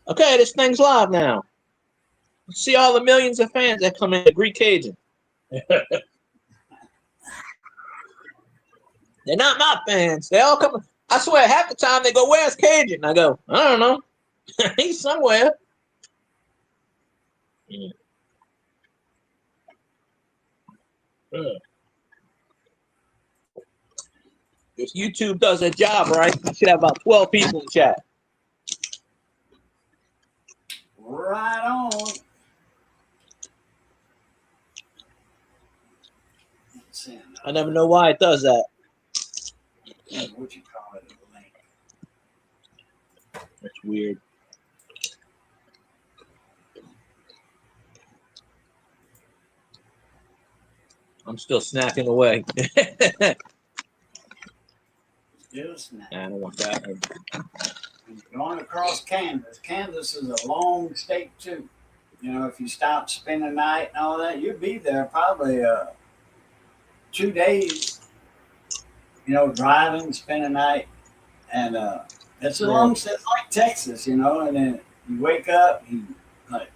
Okay, this thing's live now. See all the millions of fans that come in the Greek Cajun. They're not my fans. They all come. I swear, half the time they go, "Where's Cajun?" I go, "I don't know. He's somewhere." Yeah. If YouTube does their job right, you should have about 12 people in chat. Right on. I never know why it does that. What you call it? Link. That's weird. I'm still snacking away. Still snack. I don't want that. Going across Kansas. Kansas is a long state too. You know, if you stop spend the night and all that, you'll be there probably 2 days. You know, driving, spend the night, and it's a long set like Texas. You know, and then you wake up, like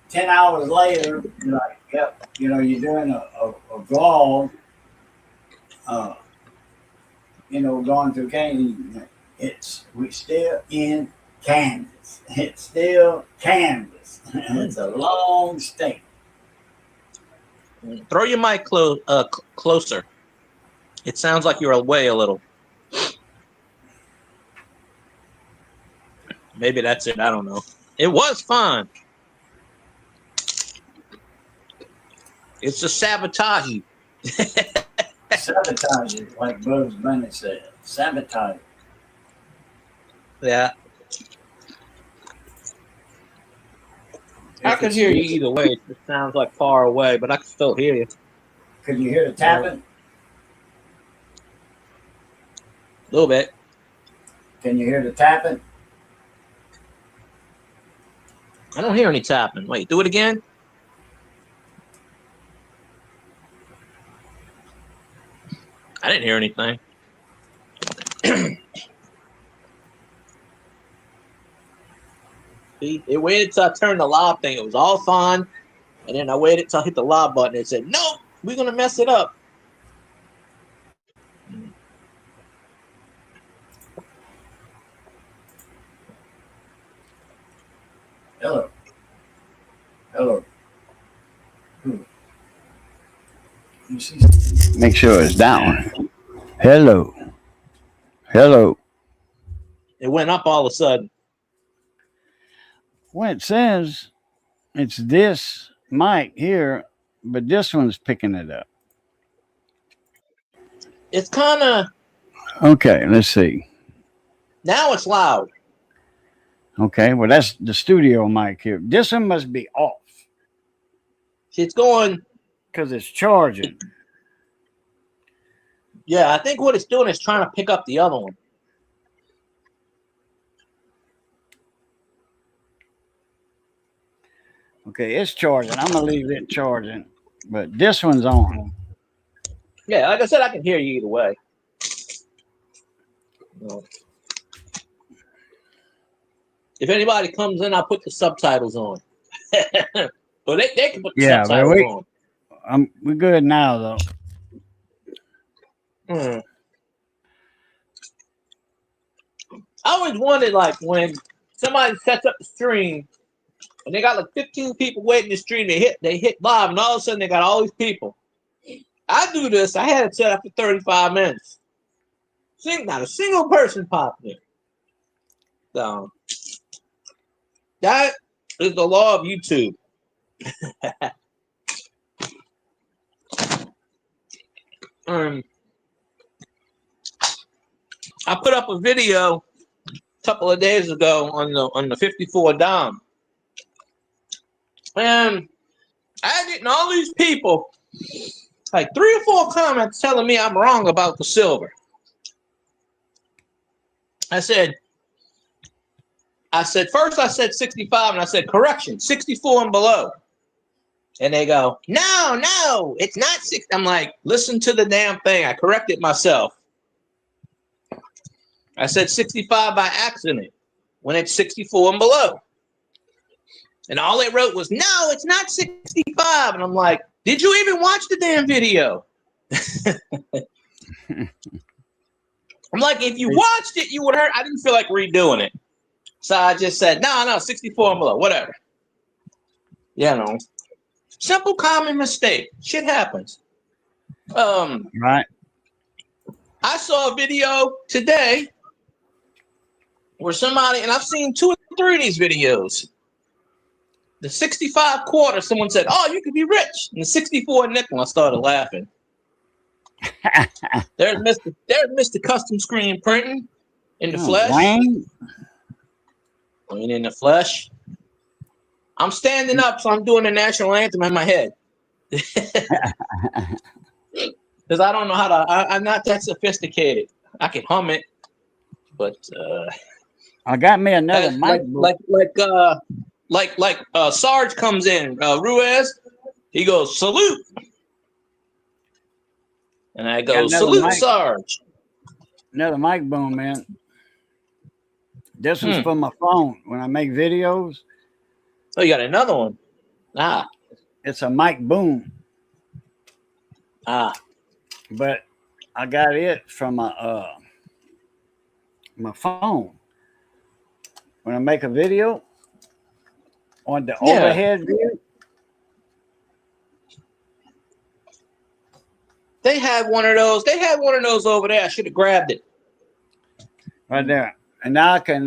10 hours later, you're like, yep. You know, you're doing a vlog. You know, going through Kansas. We're still in Kansas. It's still Kansas. It's a long state. Throw your mic closer. It sounds like you're away a little. Maybe that's it. I don't know. It was fun. It's a sabotage. Sabotage, like Bugs Bunny said. Sabotage. Yeah. I could hear you either way. It just sounds like far away, but I can still hear you. Could you hear the tapping? A little bit. Can you hear the tapping? I don't hear any tapping. Wait, do it again. I didn't hear anything. See, it waited till I turned the live thing. It was all fine. And then I waited till I hit the live button. It said, "Nope, we're going to mess it up." Hello. Hello. Make sure it's down. Hello. Hello. It went up all of a sudden. Well, it says it's this mic here, but this one's picking it up. It's kind of... Okay, let's see. Now it's loud. Okay, well, that's the studio mic here. This one must be off. It's going... Because it's charging. Yeah, I think what it's doing is trying to pick up the other one. Okay, it's charging. I'm going to leave it charging. But this one's on. Yeah, like I said, I can hear you either way. If anybody comes in, I'll put the subtitles on. But they can put the subtitles on. We're good now, though. I always wondered, like, when somebody sets up the stream and they got like 15 people waiting to stream, they hit live, and all of a sudden they got all these people. I do this. I had it set up for 35 minutes. Not a single person popped in. So that is the law of YouTube. I put up a video a couple of days ago on the 54 Dom, and I getting all these people, like 3 or 4 comments telling me I'm wrong about the silver. I said first I said 65, and I said correction, 64 and below. And they go, no, it's not 60. I'm like, listen to the damn thing. I corrected myself. I said 65 by accident when it's 64 and below. And all they wrote was, no, it's not 65. And I'm like, did you even watch the damn video? I'm like, if you watched it, you would have heard. I didn't feel like redoing it. So I just said, no, 64 and below, whatever. You know, simple, common mistake. Shit happens. Right. I saw a video today where somebody, and I've seen 2 or 3 of these videos. The 65 quarter, someone said, oh, you could be rich. And the 64 nickel, I started laughing. There's Mr. Custom Screen Printing in the flesh. Wayne In the flesh. I'm standing up, so I'm doing the national anthem in my head. Because I don't know how to, I'm not that sophisticated. I can hum it, but I got me another mic. Like Sarge comes in, Ruiz, he goes, salute. And I go, salute, mic. Sarge. Another mic boom, man. This one's for my phone when I make videos. Oh, you got another one? Ah. It's a mic boom. Ah. But I got it from my phone. When I make a video on the overhead view. They had one of those. They had one of those over there. I should have grabbed it. Right there. And now I can,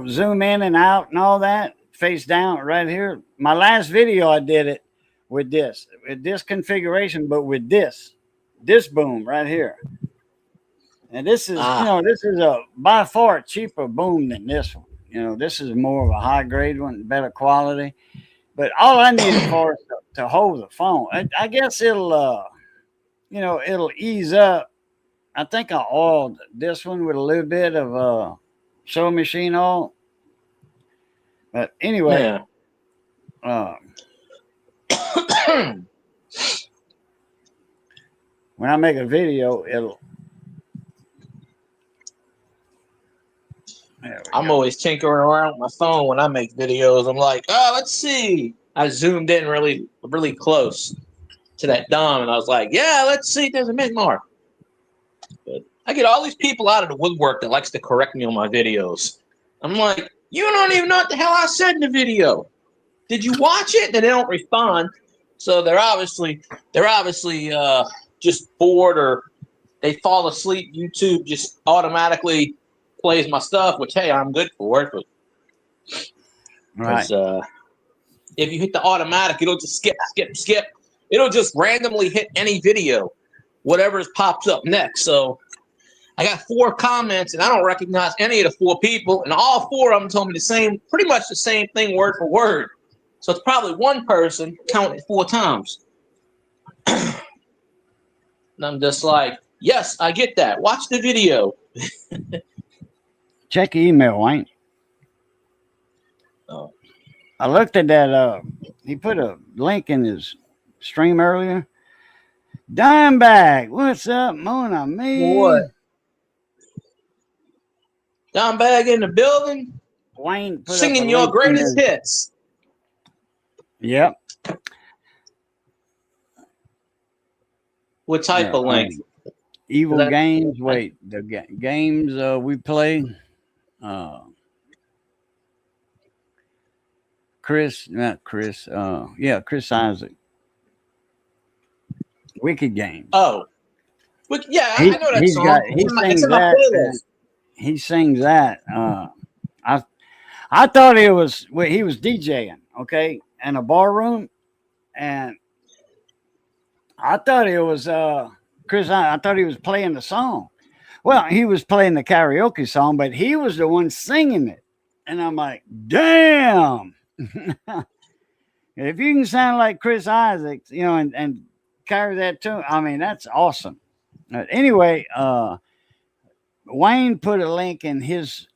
zoom in and out and all that. Face down right here. My last video, I did it with this configuration, but with this boom right here. And this is, this is a by far cheaper boom than this one. This is more of a high grade one, better quality. But all I need it for is to hold the phone. I guess it'll ease up. I think I oiled this one with a little bit of sewing machine oil. But anyway, when I make a video, I'm always tinkering around with my phone when I make videos. I'm like, oh, let's see. I zoomed in really, really close to that Dom, and I was like, yeah, let's see if there's a mint mark. But I get all these people out of the woodwork that likes to correct me on my videos. I'm like, you don't even know what the hell I said in the video. Did you watch it? And they don't respond. So they're obviously just bored, or they fall asleep. YouTube just automatically plays my stuff, which, hey, I'm good for it. But right. If you hit the automatic, it'll just skip. It'll just randomly hit any video, whatever pops up next. So I got 4 comments, and I don't recognize any of the 4 people, and all 4 of them told me pretty much the same thing, word for word. So it's probably one person counted 4 times. And I'm just like, yes, I get that. Watch the video. Check your email, Wayne. Oh. I looked at that. He put a link in his stream earlier. Dimebag, what's up, Mona? Me. What? Dimebag in the building. Wayne put singing your greatest hits. Yep. What type of link? Evil Games. Wait, the games we play. Chris Isaac. Wicked Games. Oh. Yeah, I know that song. It's in my playlist. He sings that. I thought he was DJing, okay, in a bar room, and I thought it was Chris. I thought he was playing the song. Well, he was playing the karaoke song, but he was the one singing it, and I'm like, damn. If you can sound like Chris Isaacs, and carry that tune, I mean, that's awesome. Anyway, Wayne put a link in his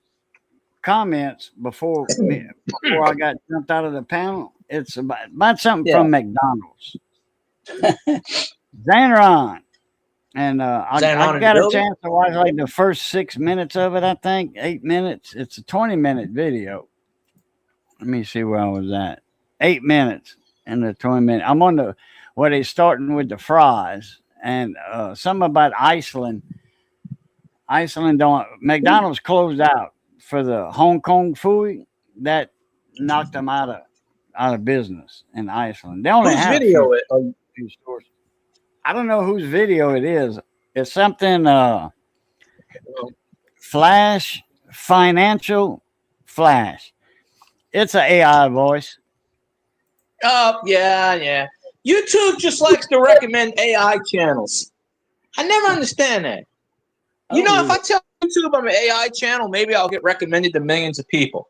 comments before I got jumped out of the panel. It's about something from McDonald's. Xanron. And I got a chance to watch like the first 6 minutes of it, I think, 8 minutes. It's a 20-minute video. let me see where I was at. 8 minutes and the 20 minutes. I'm on the where they starting with the fries and something about Iceland. Iceland don't McDonald's closed out for the Hong Kong food that knocked them out of business in Iceland. They only Whose had a video it? few stores. I don't know whose video it is. It's something Flash Financial Flash. It's an AI voice. Oh, yeah. YouTube just likes to recommend AI channels. I never understand that. You know, if I tell YouTube I'm an AI channel, maybe I'll get recommended to millions of people.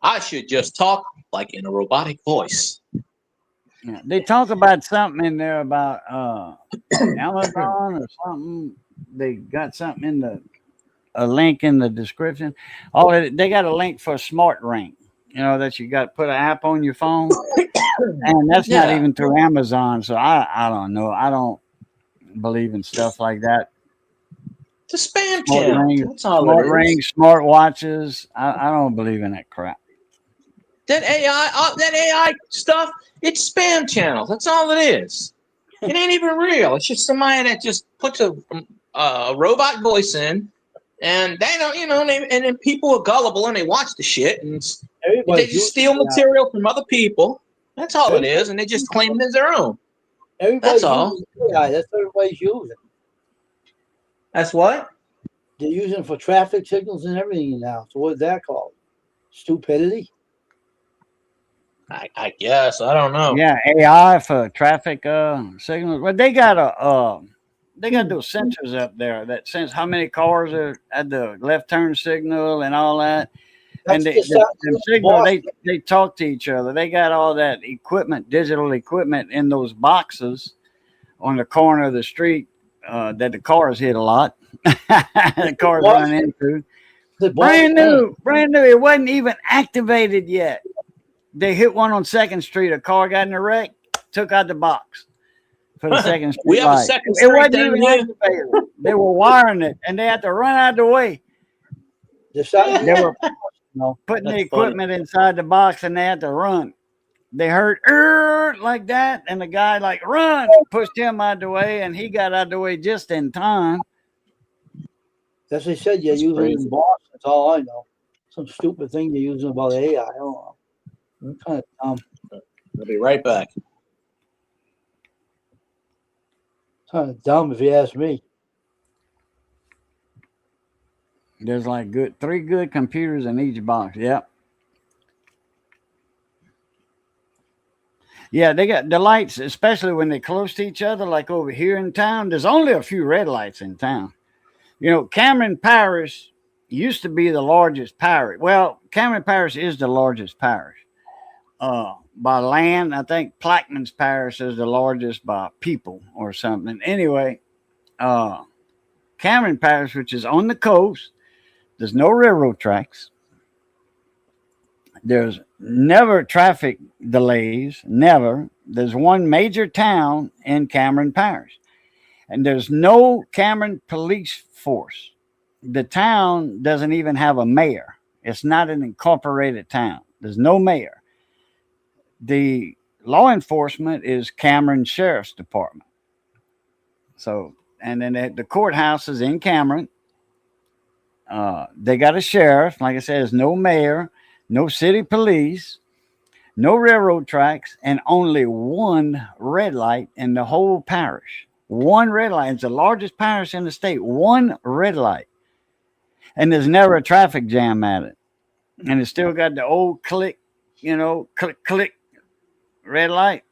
I should just talk like in a robotic voice. Yeah, they talk about something in there about Amazon or something. They got something in a link in the description. Oh, they got a link for Smart Ring. You know that you got to put an app on your phone, and that's not even through Amazon. So I don't know. I don't believe in stuff like that. It's a spam channel. That's all Smart it is. rings, smart watches. I don't believe in that crap. That AI stuff, it's spam channels. That's all it is. It ain't even real. It's just somebody that just puts a robot voice in, and they don't, and then people are gullible and they watch the shit and they just steal material from other people. That's all it is, and they just claim it as their own. That's all. AI. That's what everybody's using. That's what? They're using it for traffic signals and everything now. So what's that called? Stupidity? I guess. I don't know. Yeah, AI for traffic signals. Well, they got those sensors up there that sense how many cars are at the left turn signal and all that. And they talk to each other. They got all that equipment, digital equipment in those boxes on the corner of the street that the cars hit a lot. The cars run into. Brand new. It wasn't even activated yet. They hit one on 2nd Street. A car got in a wreck, took out the box for the 2nd Street. We have light. a 2nd It Street wasn't down even here. activated. They were wiring it, and they had to run out of the way. They were putting the equipment inside the box, and they had to run. They heard like that, and the guy like run, pushed him out of the way, and he got out of the way just in time. That's what they said. You're using it in Boston. That's all I know. Some stupid thing you're using about AI. I don't know. Kind of dumb. I'll be right back. Kind of dumb, if you ask me. There's like 3 good computers in each box. Yep. Yeah, they got the lights, especially when they're close to each other, like over here in town. There's only a few red lights in town. You know, Cameron Parish used to be the largest parish. Well, Cameron Parish is the largest parish by land. I think Plaquemines Parish is the largest by people or something. Anyway, Cameron Parish, which is on the coast, there's no railroad tracks. There's never traffic delays, never. There's one major town in Cameron Parish, and there's no Cameron police force. The town doesn't even have a mayor. It's not an incorporated town. There's no mayor. The law enforcement is Cameron Sheriff's Department. So, and then the courthouse is in Cameron. They got a sheriff. Like I said, there's no mayor, no city police, no railroad tracks, and only one red light in the whole parish. One red light. It's the largest parish in the state. One red light. And there's never a traffic jam at it. And it's still got the old click, click, red light.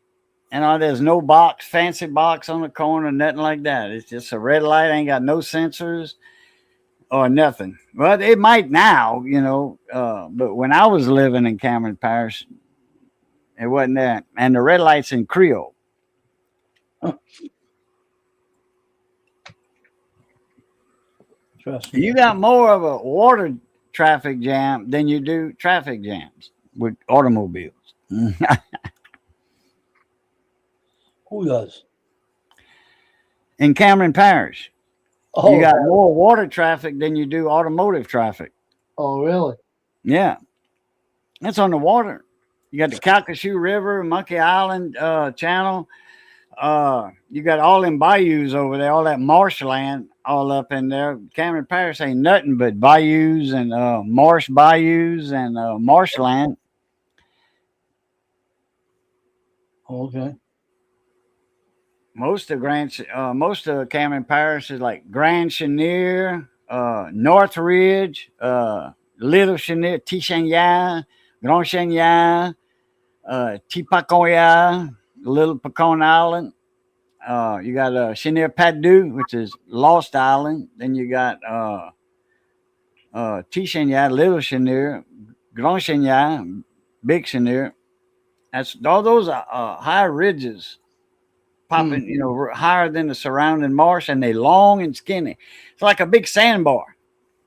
And there's no box, fancy box on the corner, nothing like that. It's just a red light. Ain't got no sensors or nothing. Well, it might now, but when I was living in Cameron Parish, it wasn't that. And the red light's in Creole. Trust me. You got more of a water traffic jam than you do traffic jams with automobiles. Who does? In Cameron Parish, Oh, you got more water traffic than you do automotive traffic. oh, really? Yeah. That's on the water. You got the Calcasieu River, Monkey Island channel. You got all them bayous over there, all that marshland all up in there. Cameron Parish ain't nothing but bayous and marsh bayous and marshland. Okay. Most of Cameron Parish is like Grand Chenier, Northridge, Little Chenier, Tichenya, Grand Chenier, Tipacoya, Little Pecan Island. You got Chenier Padu, which is Lost Island. Then you got Tichenya, Little Chenier, Grand Chenier, Big Chenier. That's all those are high ridges, popping, higher than the surrounding marsh, and they long and skinny. It's like a big sandbar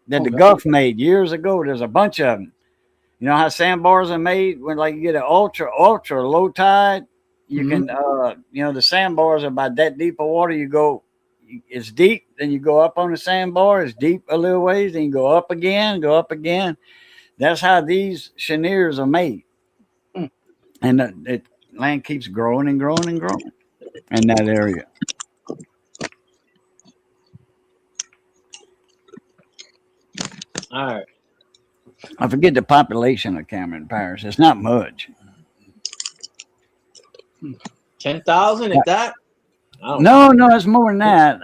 that the Gulf made years ago. There's a bunch of them. You know how sandbars are made when, like, you get an ultra low tide. You can, the sandbars are about that deep of water. You go, it's deep, then you go up on the sandbar. It's deep a little ways, then you go up again. That's how these cheniers are made. And the land keeps growing and growing and growing in that area. All right. I forget the population of Cameron Parish. It's not much. 10,000 at that? No, it's more than that.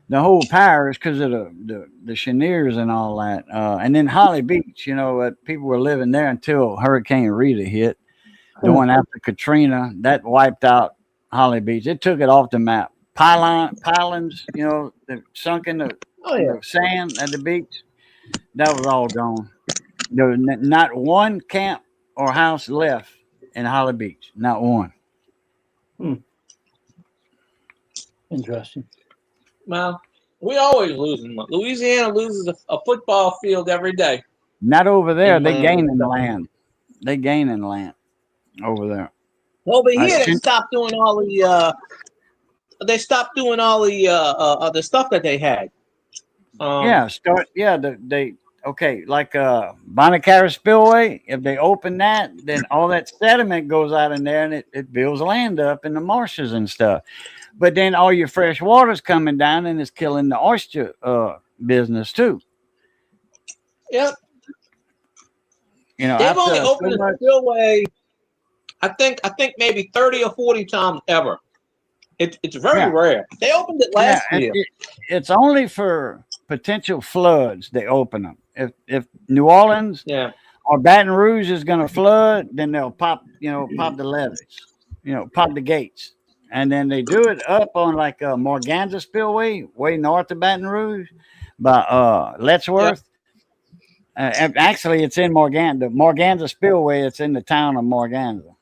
The whole parish, because of the cheniers and all that. And then Holly Beach, people were living there until Hurricane Rita hit. The one after Katrina, that wiped out Holly Beach. It took it off the map. Pylons, that sunk in the sand at the beach, that was all gone. There was not one camp or house left in Holly Beach. Not one. Interesting. Well, we always losing. Louisiana loses a football field every day. Not over there. They gain in the land. Over there. Over here, they stopped doing all the. They stopped doing all the stuff that they had. Like Bonaccara Spillway. If they open that, then all that sediment goes out in there, and it builds land up in the marshes and stuff. But then all your fresh water's coming down, and it's killing the oyster business too. Yep. They've only opened the spillway, I think maybe 30 or 40 times ever. It's very rare. They opened it last year. It's only for potential floods they open them. If New Orleans or Baton Rouge is going to flood, then they'll pop the levees, pop the gates. And then they do it up on like a Morganza Spillway, way north of Baton Rouge, by Letchworth. Actually, it's in Morganza. The Morganza Spillway, it's in the town of Morganza.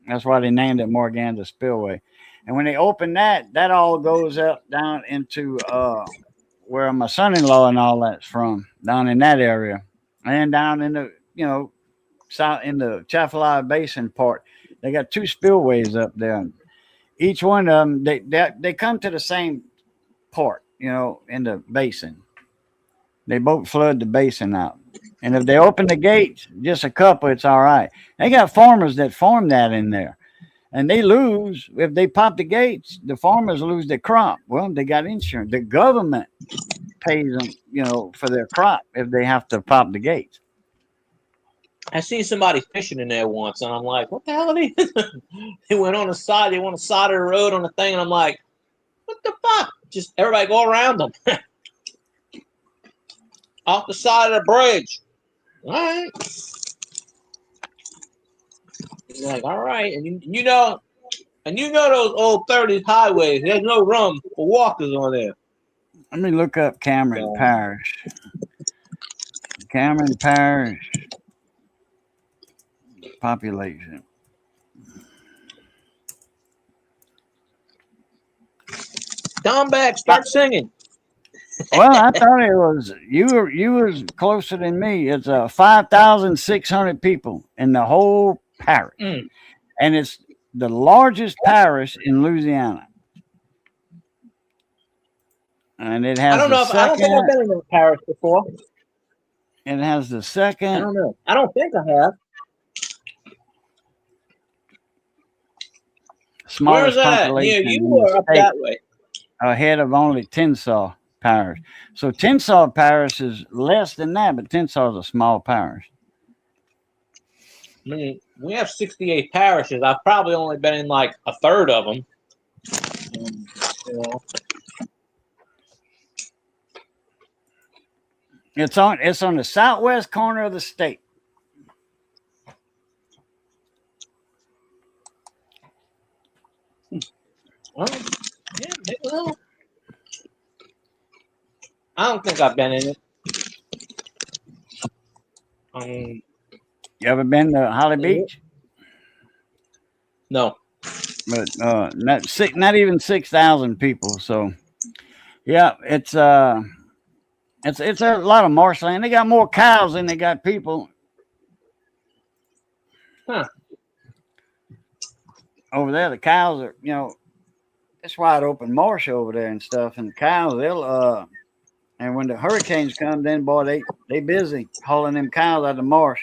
That's why they named it Morganza Spillway. And when they open that all goes up down into where my son-in-law and all that's from, down in that area. And down in the, south in the Chaffalaya Basin part. They got two spillways up there. Each one of them, they come to the same part, in the basin. They both flood the basin out. And if they open the gates, just a couple, it's all right. They got farmers that farm that in there. And they lose, if they pop the gates, the farmers lose their crop. Well, they got insurance. The government pays them, for their crop if they have to pop the gates. I seen somebody fishing in there once, and I'm like, what the hell are they? They went on the side. They went on the side of the road on the thing, and I'm like, what the fuck? Just everybody go around them. Off the side of the bridge. All right. He's like, all right. And you know those old 30s highways, there's no room for walkers on there. Let me look up Cameron Parish. Cameron Parish population. Down back, start singing. Well, I thought it was you was closer than me. It's 5,600 people in the whole parish, and it's the largest parish in Louisiana. And it has. I don't think I've been in a parish before. It has the I second don't know. I don't think I have. Where is smallest that at? Near population you in the or up state, that way? ahead of only Tensas Parish. So Tensas Parish is less than that, but Tensas is a small parish. I mean, we have 68 parishes. I've probably only been in like a third of them. You know. It's on the southwest corner of the state. Well, yeah, well, I don't think I've been in it. You ever been to Holly Beach? No. But not even 6,000 people. So yeah, it's a lot of marshland. They got more cows than they got people. Huh. Over there, the cows are, it's wide open marsh over there and stuff. And the cows, and when the hurricanes come, then boy, they busy hauling them cows out of the marsh.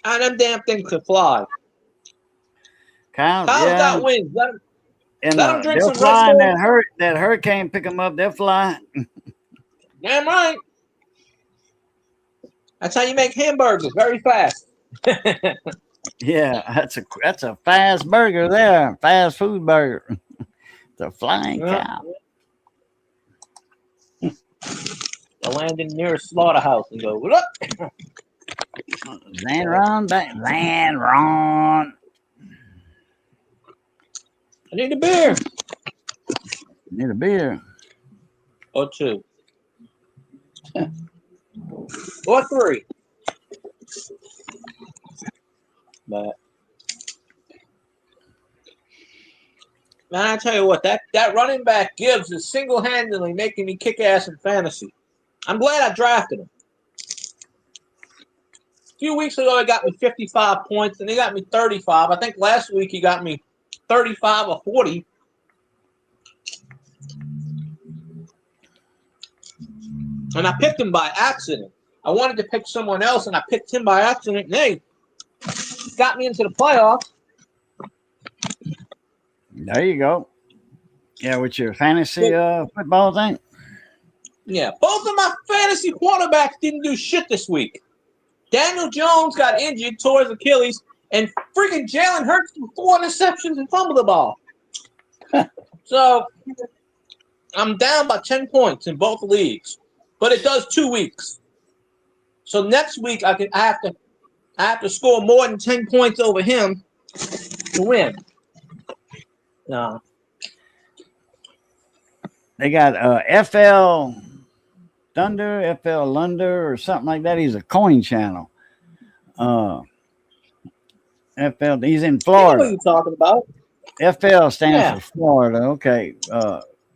And them damn things could fly. Cows Cows got wings. Let them drink they'll some fly, Red and Bull. that hurricane pick them up. They'll fly. Damn right. That's how you make hamburgers very fast. Yeah, that's a fast burger there, fast food burger. The flying cow. I land in the nearest slaughterhouse and go, what up? Van Ron. I need a beer. Need a beer. Or two. Or three. But man, I tell you what, that running back Gibbs is single-handedly making me kick ass in fantasy. I'm glad I drafted him. A few weeks ago, he got me 55 points, and he got me 35. I think last week he got me 35 or 40. And I picked him by accident. I wanted to pick someone else, and I picked him by accident, and hey, got me into the playoffs. There you go. Yeah, with your fantasy football thing. Yeah, both of my fantasy quarterbacks didn't do shit this week. Daniel Jones got injured, tore his Achilles, and freaking Jalen Hurts threw 4 interceptions and fumbled the ball. So I'm down by 10 points in both leagues, but it does 2 weeks. So next week I have to score more than 10 points over him to win. No. They got FL Thunder, FL Lunder, or something like that. He's a coin channel. FL, he's in I know Florida. what you're talking about. FL stands for Florida. Okay.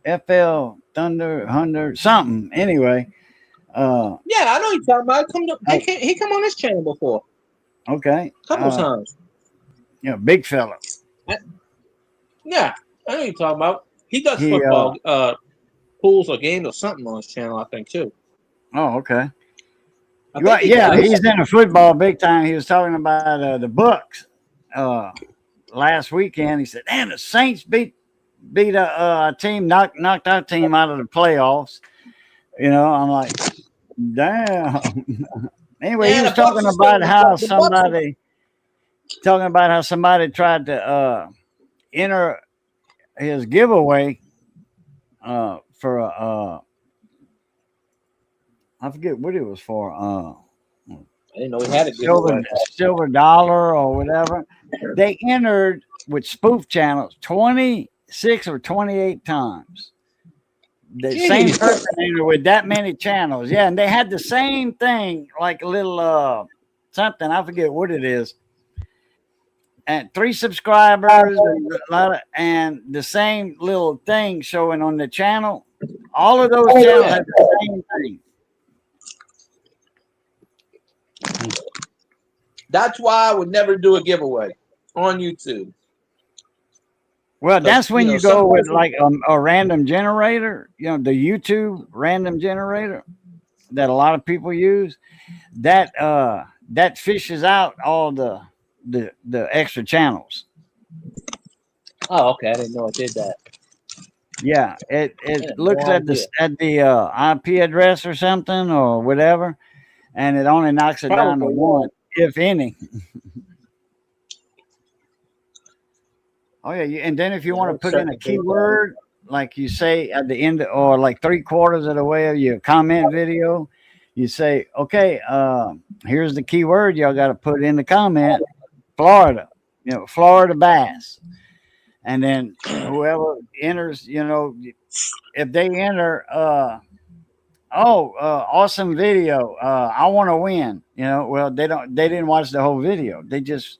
FL Thunder, Hunter, something. Anyway. Yeah, I know you're talking about. He come on this channel before. Okay. A couple times. Yeah, big fella. Yeah, I know you're talking about. He does football pools or games or something on his channel, I think, too. Oh, okay. He's into football big time. He was talking about the Bucks last weekend. He said, "Man, the Saints beat a team, knocked our team out of the playoffs." I'm like, damn. Anyway, he was talking about how somebody tried to enter his giveaway for I forget what it was for. I didn't know he had a giveaway. Silver dollar or whatever. They entered with spoof channels 26 or 28 times. The same person entered with that many channels. Yeah, and they had the same thing, like a little something. I forget what it is. And 3 subscribers and the same little thing showing on the channel. All of those channels have the same thing. That's why I would never do a giveaway on YouTube. Well, that's when you go with like a random generator, the YouTube random generator. that a lot of people use, that fishes out all the extra channels. Oh, okay. I didn't know it did that. Yeah, I it had looks no at idea. the IP address or something or whatever, and it only knocks it down to Probably, one, if any. Oh yeah, and then if you yeah, want I to was put in a searching for that. keyword, like you say at the end or like 3/4 of the way of your comment video, you say, okay, here's the keyword y'all got to put in the comment, Florida, Florida bass. And then whoever enters, if they enter, awesome video, I want to win, well, they didn't watch the whole video. They just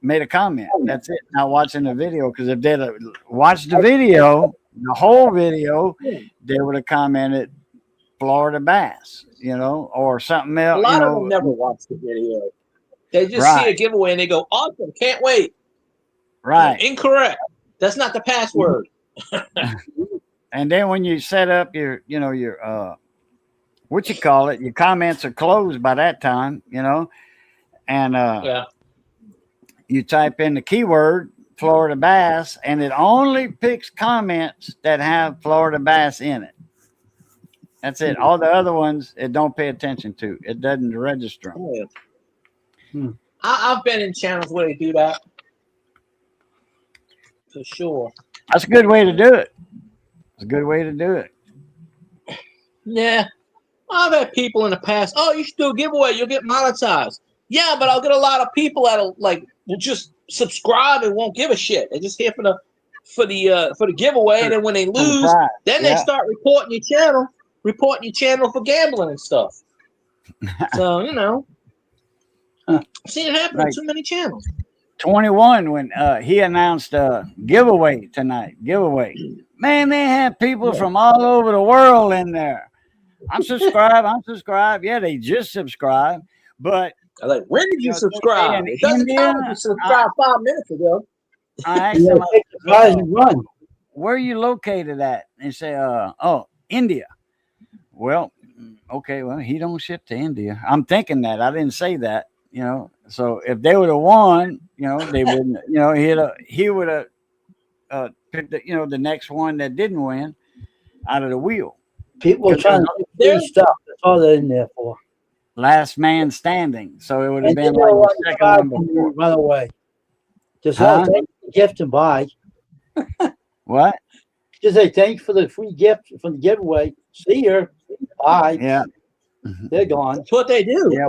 made a comment. That's it. Not watching the video, because if they'd watched the video, the whole video, they would have commented Florida bass, or something A else, lot of them never watch the video. They just see a right, giveaway and they go, awesome, can't wait. right. Incorrect. That's not the password. And then when you set up your what you call it, your comments are closed by that time, and Yeah. you type in the keyword Florida bass, and it only picks comments that have Florida bass in it. That's it. All the other ones, it don't pay attention to. It doesn't register them. Oh, yeah. I've been in channels where they do that. For sure. That's a good way to do it. It's a good way to do it. Yeah. I've had people in the past, oh, you should do a giveaway, you'll get monetized. Yeah, but I'll get a lot of people that'll will just subscribe and won't give a shit. They're just here for the giveaway, and then when they lose, then they start reporting your channel for gambling and stuff. So, I've seen it happen on too many channels. 21, when he announced a giveaway tonight. Man, they had people from all over the world in there. I'm subscribed. Yeah, they just subscribed. But I'm like, when did you subscribe? It doesn't count if you subscribed 5 minutes ago. I asked them, run. where are you located at? And they say, India. Well, okay, well, he don't ship to India. I'm thinking that. I didn't say that, So if they would have won, they wouldn't, he would have picked the next one that didn't win out of the wheel. People are trying to do stuff. That's all they're in there for. Last man standing. So it would have been like the second one before. Run away. Just take the gift and buy. What? Just say thanks for the free gift from the giveaway. See you. Bye. Yeah. They're gone. That's what they do. Yeah.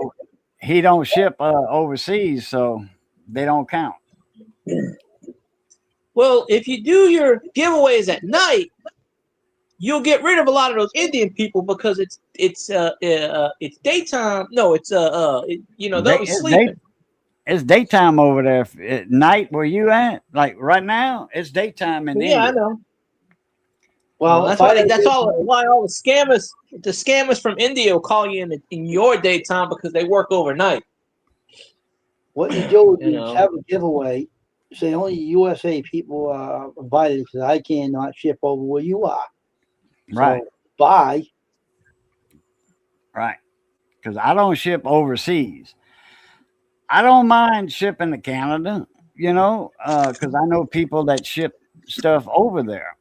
He don't ship overseas, so they don't count. Well, if you do your giveaways at night, you'll get rid of a lot of those Indian people, because it's daytime. No, it's they'll sleeping. It's daytime over there. At night where you at? Like right now, it's daytime in India. Yeah, I know. Well, that's why all the scammers from India will call you in your daytime, because they work overnight. What you do is have a giveaway. Say only USA people are invited, because I cannot ship over where you are. Right. So, buy. Right. Because I don't ship overseas. I don't mind shipping to Canada, because I know people that ship stuff over there,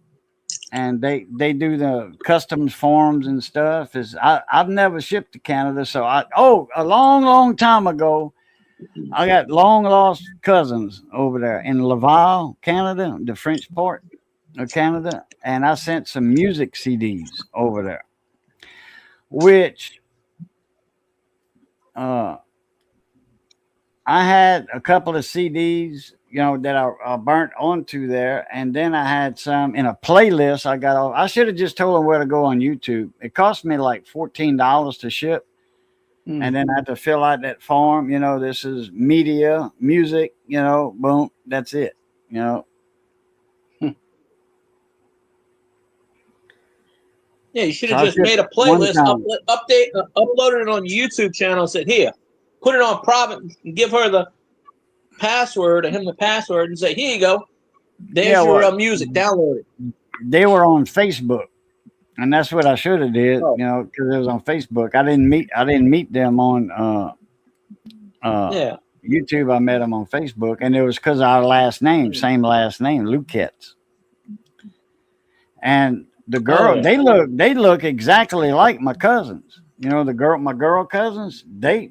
and they do the customs forms and stuff. I've never shipped to Canada, so a long time ago, I got long lost cousins over there in Laval, Canada, the French part of Canada, and I sent some music CDs over there, which I had a couple of CDs, that I burnt onto there, and then I had some in a playlist I got off. I should have just told them where to go on YouTube. It cost me like $14 to ship, and then I had to fill out that form. This is media, music. Boom, that's it. Yeah, you should have just made a playlist, uploaded it on your YouTube channel, said, here, put it on private, and give her the password, or him the password, and say, here you go. There's your music, download it. They were on Facebook. And that's what I should have did, Oh. you know, because it was on Facebook. I didn't meet them on Yeah. YouTube. I met them on Facebook, and it was because of our last name, same last name, Luquettes. And the girl, yeah. they look exactly like my cousins. You know, my girl cousins, they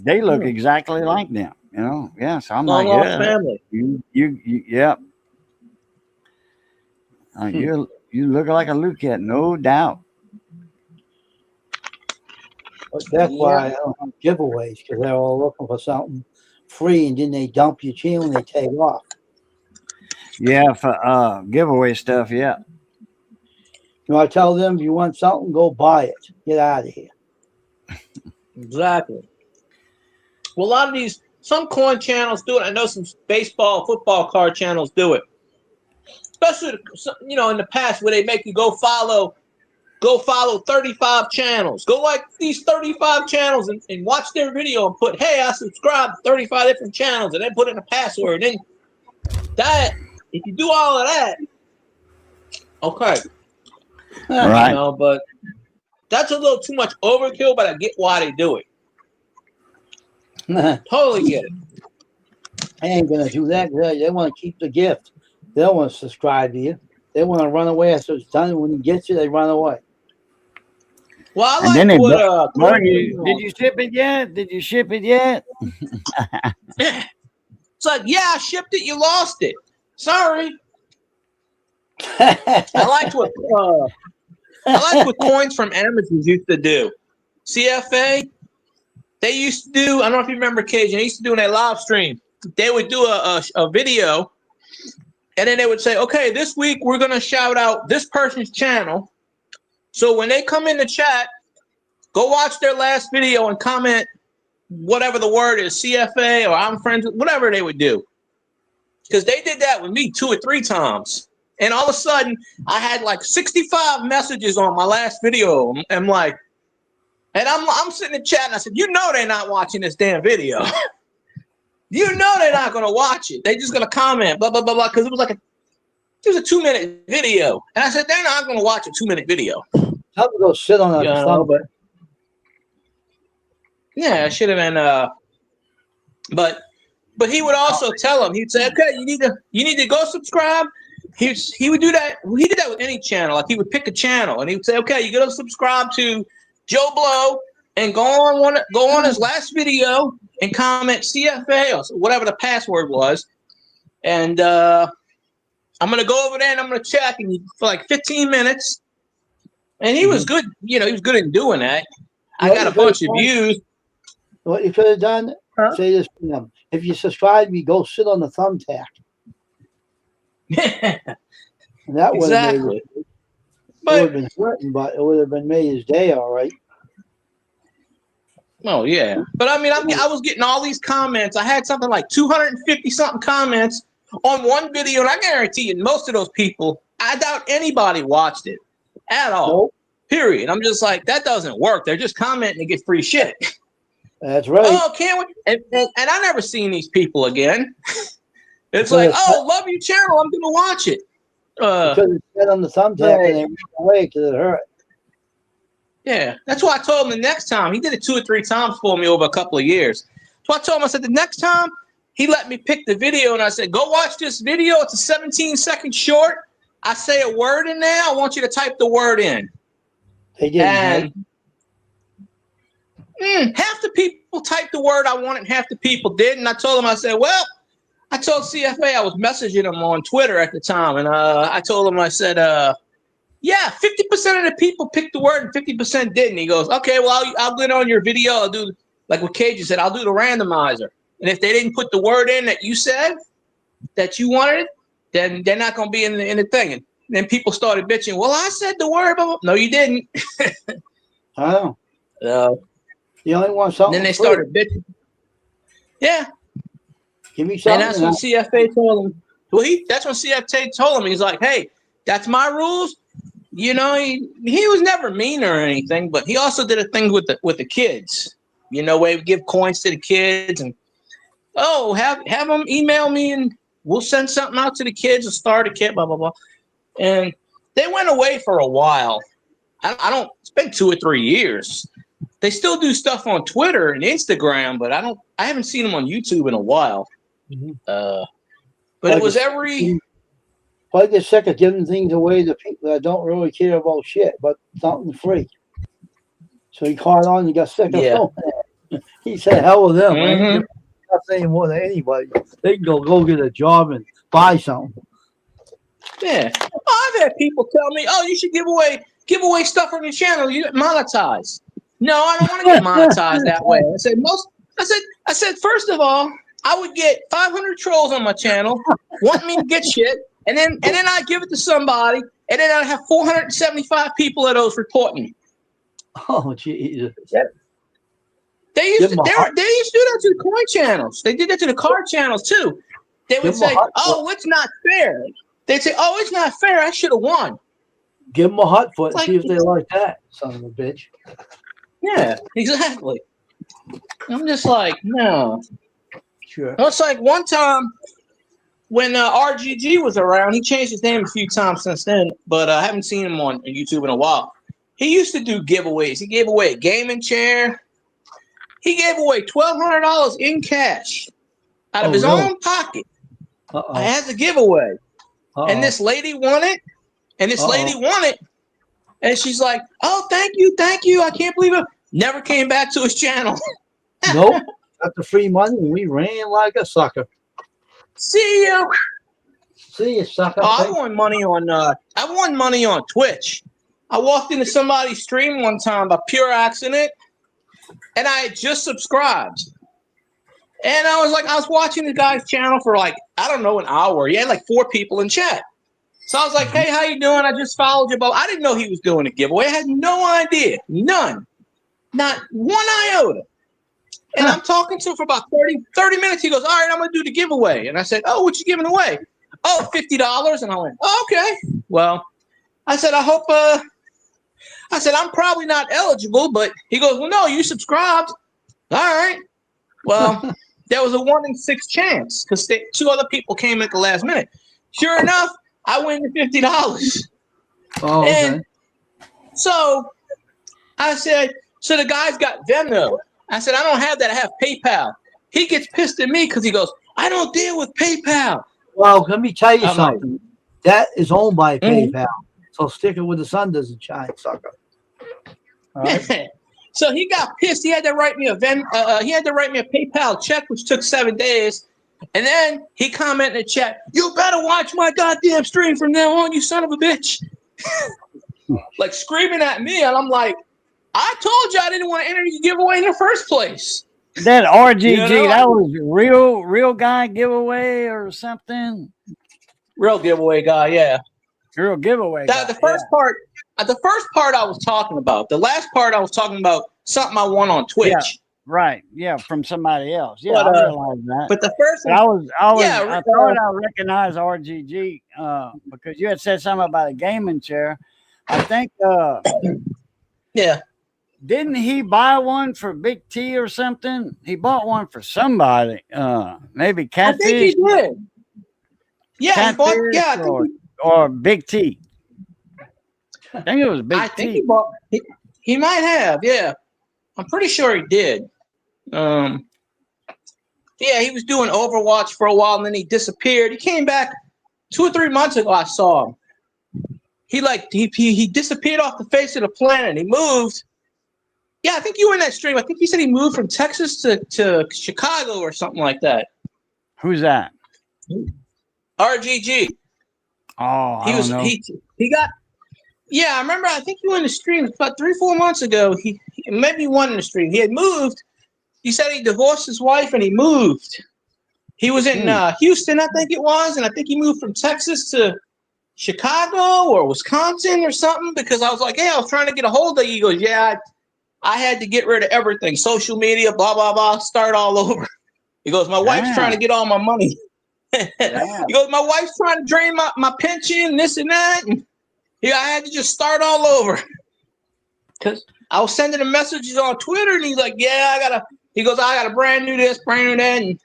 look exactly like them. You know, yeah. So I'm Long like, lost yeah, family. yeah. You look like a Luquette, no doubt. But that's why I don't have giveaways, because they're all looking for something free, and then they dump your channel and they take off. Yeah, for giveaway stuff. Yeah. You know, I tell them, if you want something, go buy it. Get out of here. Exactly. Well, a lot of some coin channels do it. I know some baseball, football card channels do it. Especially, you know, in the past where they make you go follow 35 channels. Go like these 35 channels and watch their video and put, hey, I subscribe to 35 different channels, and then put in a password. And then that, if you do all of that, okay. Right. You know, but that's a little too much overkill, but I get why they do it. Totally get it. I ain't gonna do that. They want to keep the gift. They don't want to subscribe to you. They want to run away after it's done. When you get you, they run away. Well, I And then like they what did you ship it yet? Did you ship it yet? It's like, yeah, I shipped it, you lost it. Sorry. I liked what Coins from Amateurs used to do. CFA, they used to do, I don't know if you remember, Cajun, they used to do in a live stream. They would do a video, and then they would say, okay, this week we're going to shout out this person's channel. So when they come in the chat, go watch their last video and comment whatever the word is, CFA or I'm friends with, whatever they would do. Because they did that with me 2 or 3 times. And all of a sudden, I had like 65 messages on my last video. I'm like, and I'm sitting in the chat and I said, you know they're not watching this damn video. You know they're not going to watch it. They're just going to comment, blah, blah, blah, blah. Because it was a 2-minute video. And I said, they're not going to watch a 2-minute video. Tell them to go sit on a thumb. But yeah, I should have been. But he would also tell them. He'd say, "Okay, you need to go subscribe." He would do that. He did that with any channel. Like he would pick a channel and he would say, "Okay, you got to subscribe to Joe Blow and go on his last video and comment CFA or whatever the password was, and I'm gonna go over there and I'm gonna check and for like 15 minutes." And he was good. You know, he was good in doing that. I got a bunch of views. What you could have done, say this to them. If you subscribe me, go sit on the thumbtack. And that would have made it would have been hurting, but it would have been made his day all right. Oh yeah, but I mean, I was getting all these comments. I had something like 250 something comments on one video, and I guarantee you, most of those people, I doubt anybody watched it at all. Nope. Period. I'm just like, that doesn't work. They're just commenting to get free shit. That's right. Oh, can't we? And I never seen these people again. It's like, oh, love your channel. I'm gonna watch it. Because it said on the thumbtack and they ran away because it hurt. Yeah, that's why I told him the next time. He did it 2 or 3 times for me over a couple of years. So I told him, I said, the next time he let me pick the video, and I said, go watch this video. It's a 17-second short. I say a word in there. I want you to type the word in. They didn't. And half the people typed the word I wanted, half the people didn't. I told him, I said, well, I told CFA, I was messaging him on Twitter at the time, and I told him, I said, yeah, 50% of the people picked the word and 50% didn't. He goes, okay, well, I'll get on your video. I'll do, like what Cajun said, I'll do the randomizer. And if they didn't put the word in that you said that you wanted, then they're not going to be in the thing. And then people started bitching, well, I said the word. No, you didn't. I know. You only want something. Then they started bitching. Yeah. Give me something. And that's when CFA told him. Well, that's when CFA told him. He's like, hey, that's my rules. You know, he was never mean or anything, but he also did a thing with the kids. You know, where he would give coins to the kids and have them email me and we'll send something out to the kids, a starter kit, blah blah blah. And they went away for a while. I don't. It's been 2 or 3 years. They still do stuff on Twitter and Instagram, but I haven't seen them on YouTube in a while. Mhm. But it was every. I get sick of giving things away to people that don't really care about shit, but something free. So he caught on and got sick of Yeah. it. He said, hell with them. I ain't Mhm. giving nothing more than anybody. They can go get a job and buy something. Yeah. I've had people tell me, "Oh, you should give away stuff on your channel. You get monetized." No, I don't want to get monetized that way. I said, first of all, I would get 500 trolls on my channel, want me to get shit, and then I give it to somebody, and then I have 475 people that owes report me. Oh, Jesus. They used Give to 'em a do hot- that to the coin channels. They did that to the card channels too. They would Give 'em a say, hot- "Oh, it's not fair." They'd say, "Oh, it's not fair. I should have won." Give them a hot foot and Like- see if they like that, son of a bitch. Yeah, exactly. I'm just like, no. Sure. Well, it's like one time when RGG was around, he changed his name a few times since then, but I haven't seen him on YouTube in a while. He used to do giveaways. He gave away a gaming chair. He gave away $1,200 in cash out of his really? own pocket Uh-oh. as a giveaway. Uh-oh. And this lady won it. And she's like, "Oh, thank you. I can't believe it." Never came back to his channel. Nope. Got the free money and we ran like a sucker. See you. See you, sucker. Oh, I won money on Twitch. I walked into somebody's stream one time by pure accident, and I had just subscribed. And I was watching the guy's channel for like, I don't know, an hour. He had like 4 people in chat. So I was like, "Hey, how you doing? I just followed you." But I didn't know he was doing a giveaway. I had no idea. None. Not one iota. And I'm talking to him for about 30 minutes. He goes, "All right, I'm going to do the giveaway." And I said, "Oh, what you giving away?" "Oh, $50. And I went, "Oh, okay." Well, I said, "I'm probably not eligible." But he goes, "Well, no, you subscribed." All right. Well, there was a 1 in 6 chance because 2 other people came at the last minute. Sure enough, I win the $50. Oh, okay. And so I said, so the guy's got Venmo. I said, "I don't have that. I have PayPal." He gets pissed at me because he goes, "I don't deal with PayPal." Well, let me tell you I'm like, something. That is owned by Mhm. PayPal. So stick it where the sun doesn't shine, sucker. All right. So he got pissed. He had to write me a PayPal check, which took 7 days. And then he commented in the chat, "You better watch my goddamn stream from now on, you son of a bitch." Like screaming at me. And I'm like, I told you I didn't want to enter your giveaway in the first place. That RGG, You know, that was real guy giveaway or something. Real giveaway guy, yeah. Real giveaway. The first part I was talking about. The last part I was talking about something I won on Twitch. Yeah. Right. Yeah, from somebody else. Yeah, But, I realized that. But the first But Yeah, I thought I recognized RGG because you had said something about a gaming chair. I think yeah. didn't he buy one for Big T or something? He bought one for somebody. Maybe I Catfish. think he did. Yeah, he bought, Catfish yeah, I think or Big T. I think it was Big I T. think he bought. He might have. Yeah, I'm pretty sure he did. Yeah, he was doing Overwatch for a while, and then he disappeared. He came back 2 or 3 months ago. I saw him. He disappeared off the face of the planet. He moved. Yeah, I think you were in that stream. I think he said he moved from Texas to Chicago or something like that. Who's that? RGG. Oh, I don't know. He got. Yeah, I remember. I think you were in the stream about 3 or 4 months ago. He maybe one in the stream. He had moved. He said he divorced his wife and he moved. He was in Houston, I think it was, and I think he moved from Texas to Chicago or Wisconsin or something. Because I was like, "Hey, I was trying to get a hold of you." He goes, "Yeah, I had to get rid of everything, social media, blah blah blah, start all over." He goes, "My wife's trying to get all my money." He goes, "My wife's trying to drain my pension, this and that." And I had to just start all over. Because I was sending him messages on Twitter, and he's like, "Yeah, He goes, "I got a brand new this, brand new that," and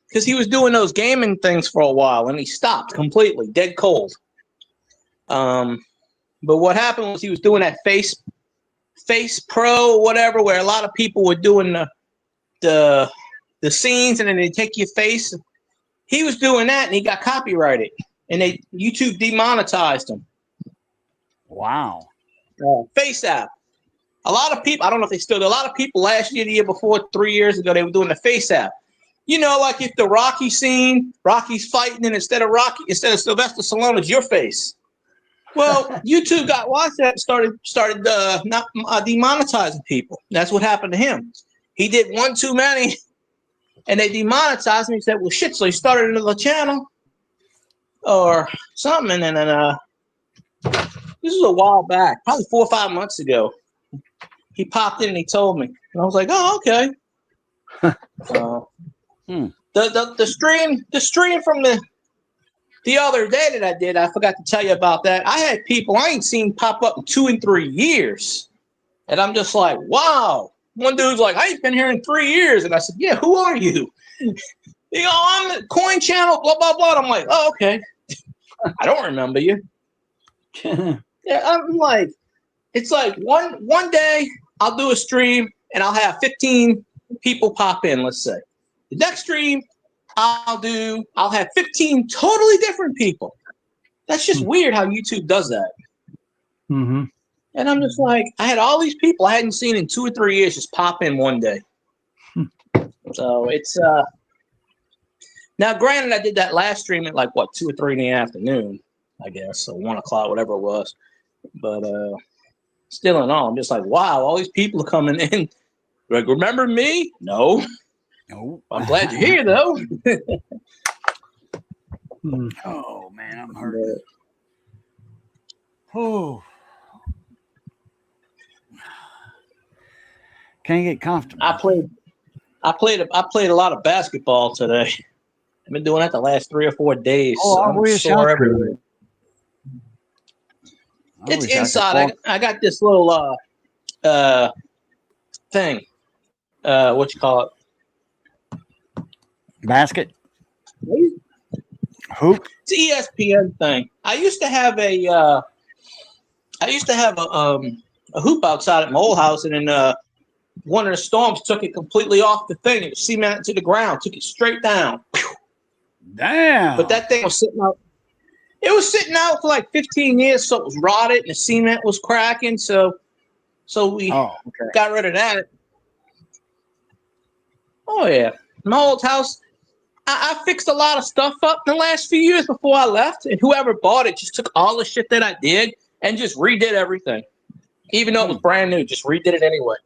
because he was doing those gaming things for a while, and he stopped completely, dead cold. But what happened was he was doing that Face Pro, whatever, where a lot of people were doing the scenes and then they take your face. He was doing that and he got copyrighted, and YouTube demonetized him. Wow. Face app. A lot of people, I don't know if they still do, a lot of people last year, the year before, 3 years ago, they were doing the Face app. You know, like if the Rocky scene, Rocky's fighting, and instead of Sylvester Stallone, it's your face. Well, YouTube got watched that and started not demonetizing people. That's what happened to him. He did one too many, and they demonetized him. He said, well, shit, so he started another channel or something, and then this was a while back, probably 4 or 5 months ago. He popped in and he told me, and I was like, "Oh, okay." The stream from the other day that I did, I forgot to tell you about that. I had people I ain't seen pop up in 2 and 3 years, and I'm just like, "Wow." One dude's like, "I ain't been here in 3 years," and I said, "Yeah, who are you?" You know, I'm the Coin Channel, blah blah blah. And I'm like, "Oh, okay." I don't remember you. Yeah, I'm like, it's like one day I'll do a stream and I'll have 15 people pop in, let's say. The next stream I'll have 15 totally different people. That's just weird how YouTube does that. Mm-hmm. And I'm just like, I had all these people I hadn't seen in 2 or 3 years just pop in one day. So it's now granted, I did that last stream at like what, 2 or 3 in the afternoon, I guess, so 1 o'clock, whatever it was. But still in all, I'm just like, wow, all these people are coming in. Like, remember me? No. I'm glad you're here, though. Oh man, I'm hurting. Oh, can't get comfortable. I played a lot of basketball today. I've been doing that the last 3 or 4 days. Oh, so I I'm wish sore I everywhere. could. It's inside. I got this little thing. What you call it? Basket. Hoop. It's ESPN thing. I used to have a hoop outside at my old house, and then one of the storms took it completely off the thing. It was cemented to the ground, took it straight down. Damn. But that thing was sitting out. It was sitting out for like 15 years, so it was rotted and the cement was cracking. So we got rid of that. Oh yeah, my old house. I fixed a lot of stuff up in the last few years before I left, and whoever bought it just took all the shit that I did and just redid everything, even though it was brand new. Just redid it anyway.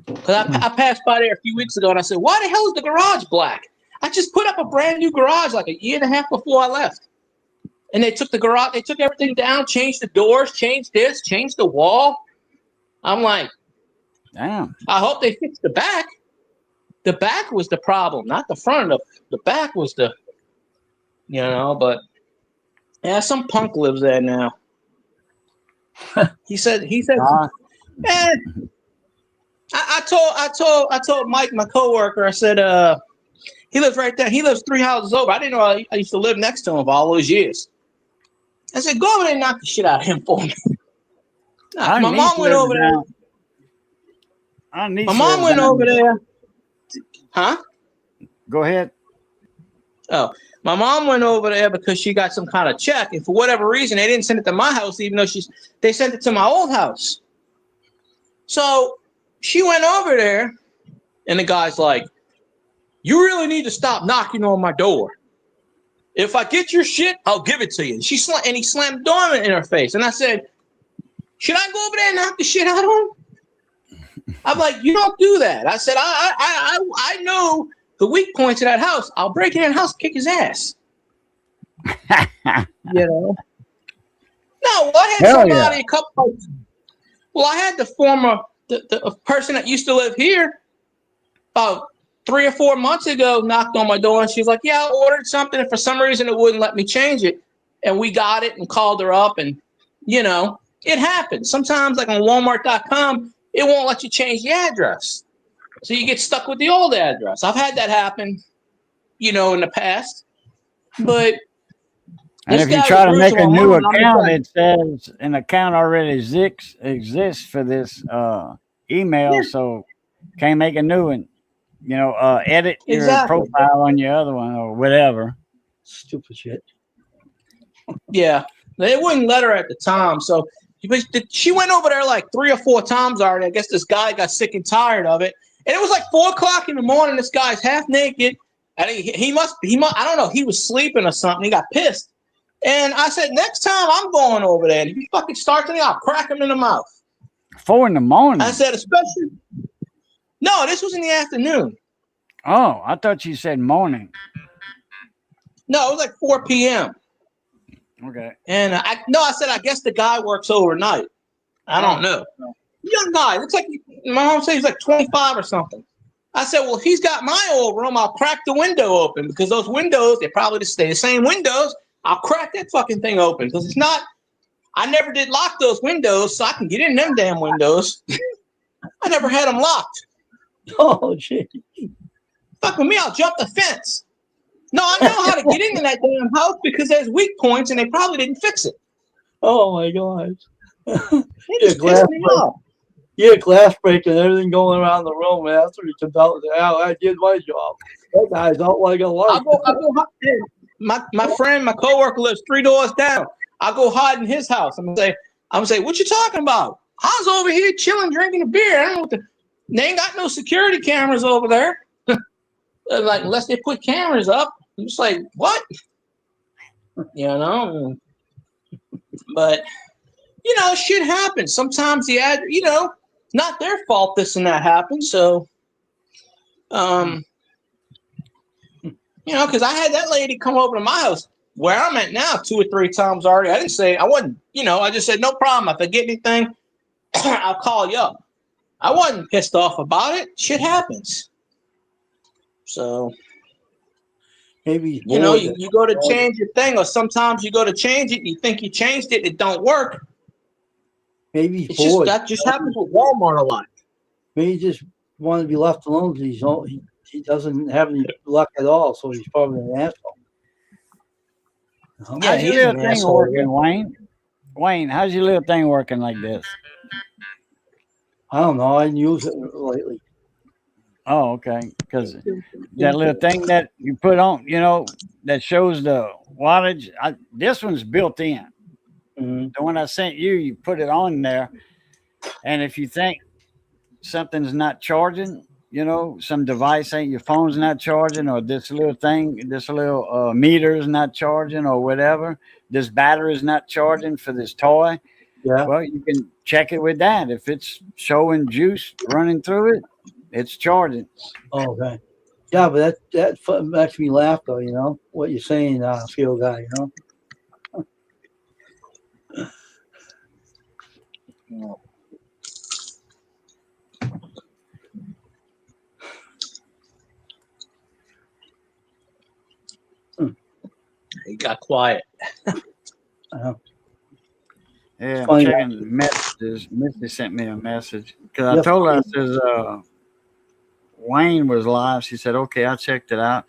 Because I passed by there a few weeks ago and I said, "Why the hell is the garage black?" I just put up a brand new garage like a year and a half before I left. And they took the garage, they took everything down, changed the doors, changed this, changed the wall. I'm like, damn. I hope they fixed the back. The back was the problem, not the front. The back was the, but yeah, some punk lives there now. He said, man, I told Mike, my coworker, I said, he lives right there. He lives 3 houses over. I didn't know I used to live next to him for all those years. I said, go over there and knock the shit out of him for me. My mom went over there. My mom went over there. Huh? Go ahead. Oh, my mom went over there because she got some kind of check. And for whatever reason, they didn't send it to my house, even though they sent it to my old house. So she went over there, and the guy's like, "You really need to stop knocking on my door. If I get your shit, I'll give it to you." And he slammed the door in her face. And I said, "Should I go over there and knock the shit out of him?" I'm like, "You don't do that." I said, I know the weak points of that house. I'll break in the house and kick his ass. No, I had somebody a couple. Well, I had the former the person that used to live here about 3 or 4 months ago knocked on my door, and she was like, "Yeah, I ordered something, and for some reason it wouldn't let me change it." And we got it and called her up, and it happens. Sometimes, like on Walmart.com, it won't let you change the address. So you get stuck with the old address. I've had that happen, in the past. But And This if you guy's try to make a Jerusalem new woman, I'm gonna account, tell it says an account already exists for this email, you. so can't make a new one. You know, edit Yeah, your exactly. profile on your other one or whatever. Stupid shit. Yeah, they wouldn't let her at the time. So she went over there like 3 or 4 times already. I guess this guy got sick and tired of it. And it was like 4 o'clock in the morning. This guy's half naked. And he must, I don't know, he was sleeping or something. He got pissed. And I said, next time I'm going over there. And if he fucking starts me, I'll crack him in the mouth. 4 in the morning. I said, especially. No, this was in the afternoon. Oh, I thought you said morning. No, it was like 4 p.m. Okay. And I said, I guess the guy works overnight. I don't know. Young guy. Looks like, my mom said he's like 25 or something. I said, well, if he's got my old room, I'll crack the window open because those windows, they probably just stay the same windows. I'll crack that fucking thing open because it's not, I never did lock those windows so I can get in them damn windows. I never had them locked. Oh, shit. Fuck with me, I'll jump the fence. No, I know how to get into that damn house because there's weak points and they probably didn't fix it. Oh, my gosh. They just pissed me off. Yeah, glass breaking, everything going around the room, man. That's what he comes out with. I did my job. That guy's out like a light. I'll go my friend, my coworker lives 3 doors down. I'll go hide in his house. I'm gonna say, what you talking about? I was over here chilling, drinking a beer. I don't know they ain't got no security cameras over there. Like, unless they put cameras up. I'm just like, what? You know? But, you know, shit happens. Sometimes not their fault this and that happens. So, you know, because I had that lady come over to my house where I'm at now 2 or 3 times already. I just said, no problem. If I get anything, I'll call you up. I wasn't pissed off about it. Shit happens. So, Maybe you know, you go to change your thing, or sometimes you go to change it, you think you changed it, it don't work. maybe It's just that just happens with Walmart a lot. Maybe he just wanted to be left alone because he doesn't have any luck at all, so he's probably an asshole. Yeah, How's your he's little an thing asshole, working, yeah. Wayne? Wayne, how's your little thing working like this? I don't know. I didn't use it lately. Oh, okay. Because that little thing that you put on, you know, that shows the wattage. This one's built in. Mm-hmm. The one I sent you, you put it on there. And if you think something's not charging, you know, some device ain't, your phone's not charging, or this little thing, this little meter is not charging, or whatever, this battery is not charging for this toy. Yeah. Well, you can check it with that. If it's showing juice running through it, it's charging. Oh, okay. Yeah, but that makes me laugh, though, you know, what you're saying, Field Guy, you know. He got quiet. Yeah, I'm Funny. checking messages. Missy sent me a message because I told her, I says, Wayne was live. She said, okay, I checked it out.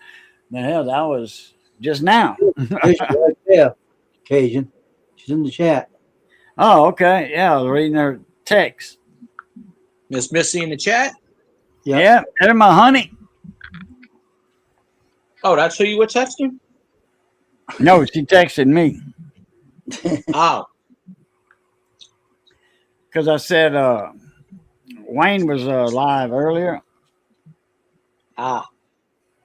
The hell, that was just now. She's right there, Cajun. She's in the chat. Oh, okay. Yeah, I was reading her text. Miss Missy in the chat? Yeah, they're my honey. Oh, that's who you were texting? No, she texted me Oh. because I said Wayne was live earlier. Ah.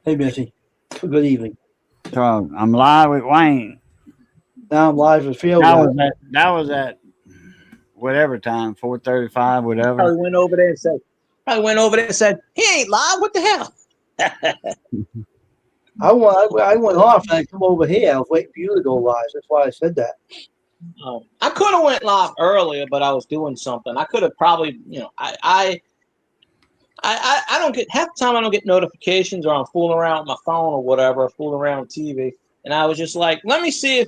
Hey, Missy. Good evening. So I'm live with Wayne. Now I'm live with Field Guy. That was at whatever time, 4:35, whatever. Probably went over there and said, he ain't live. What the hell? I went off and I come over here. I was waiting for you to go live. That's why I said that. Oh, I could have went live earlier, but I was doing something. I could have probably, you know, I don't get, half the time I don't get notifications, or I'm fooling around with my phone or whatever, or fooling around with TV. And I was just like, let me see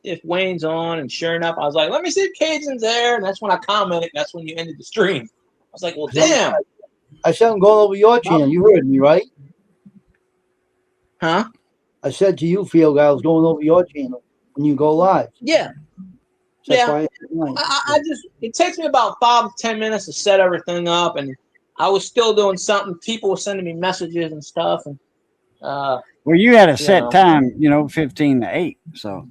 if Wayne's on. And sure enough, I was like, let me see if Cajun's there. And that's when I commented. That's when you ended the stream. I was like, well, damn. I said I'm going over your channel. You heard me, right? Huh? I said to you, Field Guy, I was going over your channel. when you go live. Yeah. That's Yeah. why I hit 9. I just, it takes me about 5 to 10 minutes to set everything up, and I was still doing something. People were sending me messages and stuff, and Well, you had a set know. time, 15 to 8. So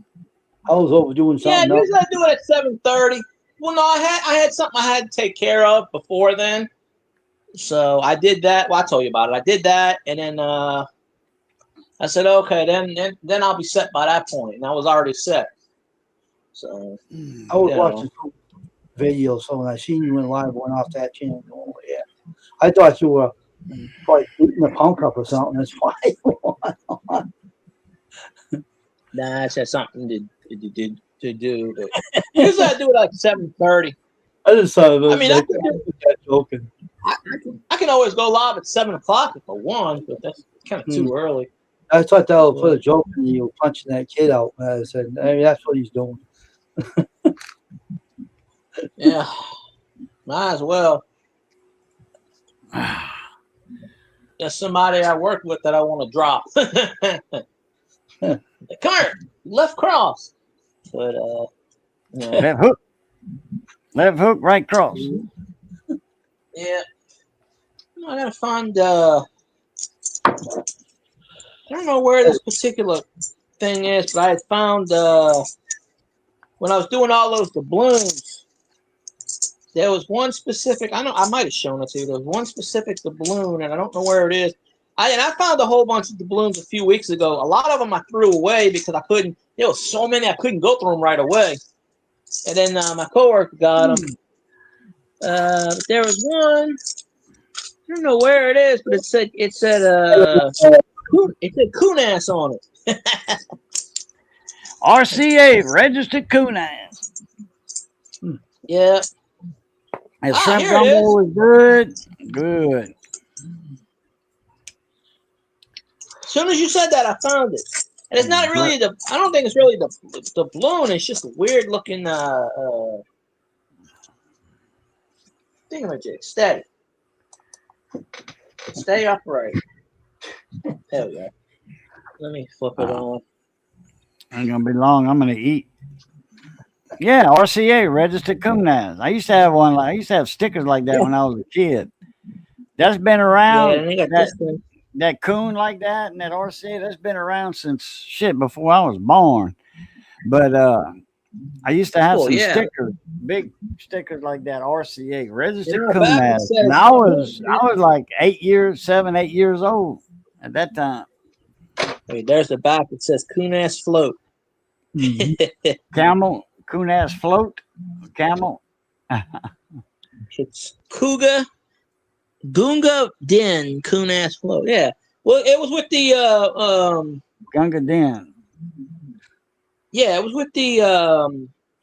I was overdoing yeah, something else. usually I do it at 7:30. Well, no, I had something I had to take care of before then, so I did that. Well, I told you about it. I did that, and then I said, okay, then I'll be set by that point, and I was already set. So I was you watching some video, so when I seen you in live, went off that channel. Oh, yeah. I thought you were probably beating the punk up or something. That's why. nah, I said something to do, but usually I do it like 7:30. I just thought it was I mean, I like can do, joking. I can always go live at 7 o'clock if I want, but that's kind of too early. I thought that was for the joke, and you were punching that kid out. And I said, I mean, that's what he's doing. Yeah, might as well. There's somebody I work with that I want to drop. Come here, left cross. But yeah. left hook, right cross. Yeah. I gotta find I don't know where this particular thing is, but I had found when I was doing all those doubloons, there was one specific, I might have shown it to you. There was one specific doubloon, and I don't know where it is. I found a whole bunch of doubloons a few weeks ago. A lot of them I threw away because I couldn't. There was so many I couldn't go through them right away. And then my coworker got them. There was one. I don't know where it is, but it said Kunas on it. RCA, registered coon ass. Yeah. And shrimp here it gumbo is. was good. Good. As soon as you said that, I found it. And it's not really I don't think it's really the balloon. It's just a weird looking thingamajig. Steady. Stay upright. There we go. Let me flip it on. Ain't gonna be long. I'm gonna eat. Yeah, RCA, registered coonaz. I used to have one. I used to have stickers like that when I was a kid. That's been around. Yeah, and they got this thing. That coon like that and that RCA, that's been around since shit before I was born. But I used to have some stickers, big stickers like that, RCA, registered coonaz. And I was like 8 years old at that time. Hey, there's the back. It says Kunas float. Mm-hmm. Camel, Kunas float, camel. It's Gunga Din Kunas float. Yeah. Well, it was with the Gunga Din. Yeah, it was with the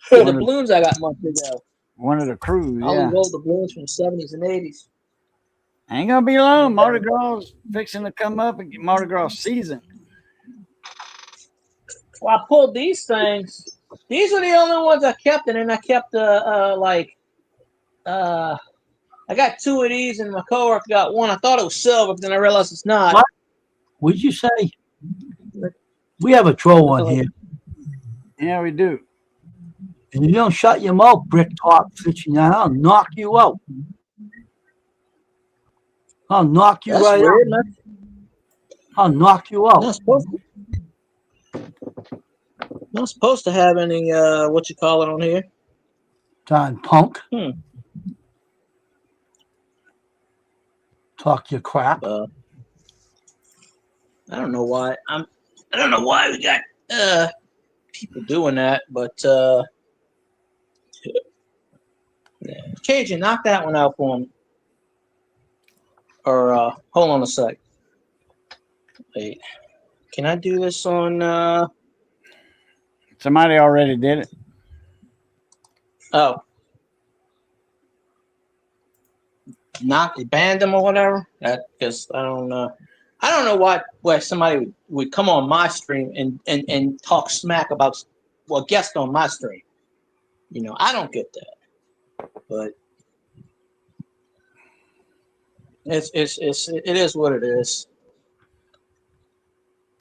balloons I got months ago. One of the crews. All these old doubloons from the 70s and 80s. Ain't gonna be long. Mardi Gras fixing to come up and get Mardi Gras season. Well, I pulled these things. These are the only ones I kept, and then I kept I got 2 of these, and my coworker got one. I thought it was silver, but then I realized it's not. What? What'd you say? We have a troll one here. Yeah, we do. And you don't shut your mouth, brick top fishing. I'll knock you out. I'll knock you right out. I'll knock you out. Not supposed to have any what you call it on here. Darn punk. Talk your crap. I don't know why. I don't know why we got people doing that, but Cajun, knock that one out for me. Or hold on a sec. Wait. Can I do this on Somebody already did it. Oh. Banned them or whatever. Because I don't know why somebody would come on my stream and talk smack about guest on my stream. I don't get that. But it is what it is.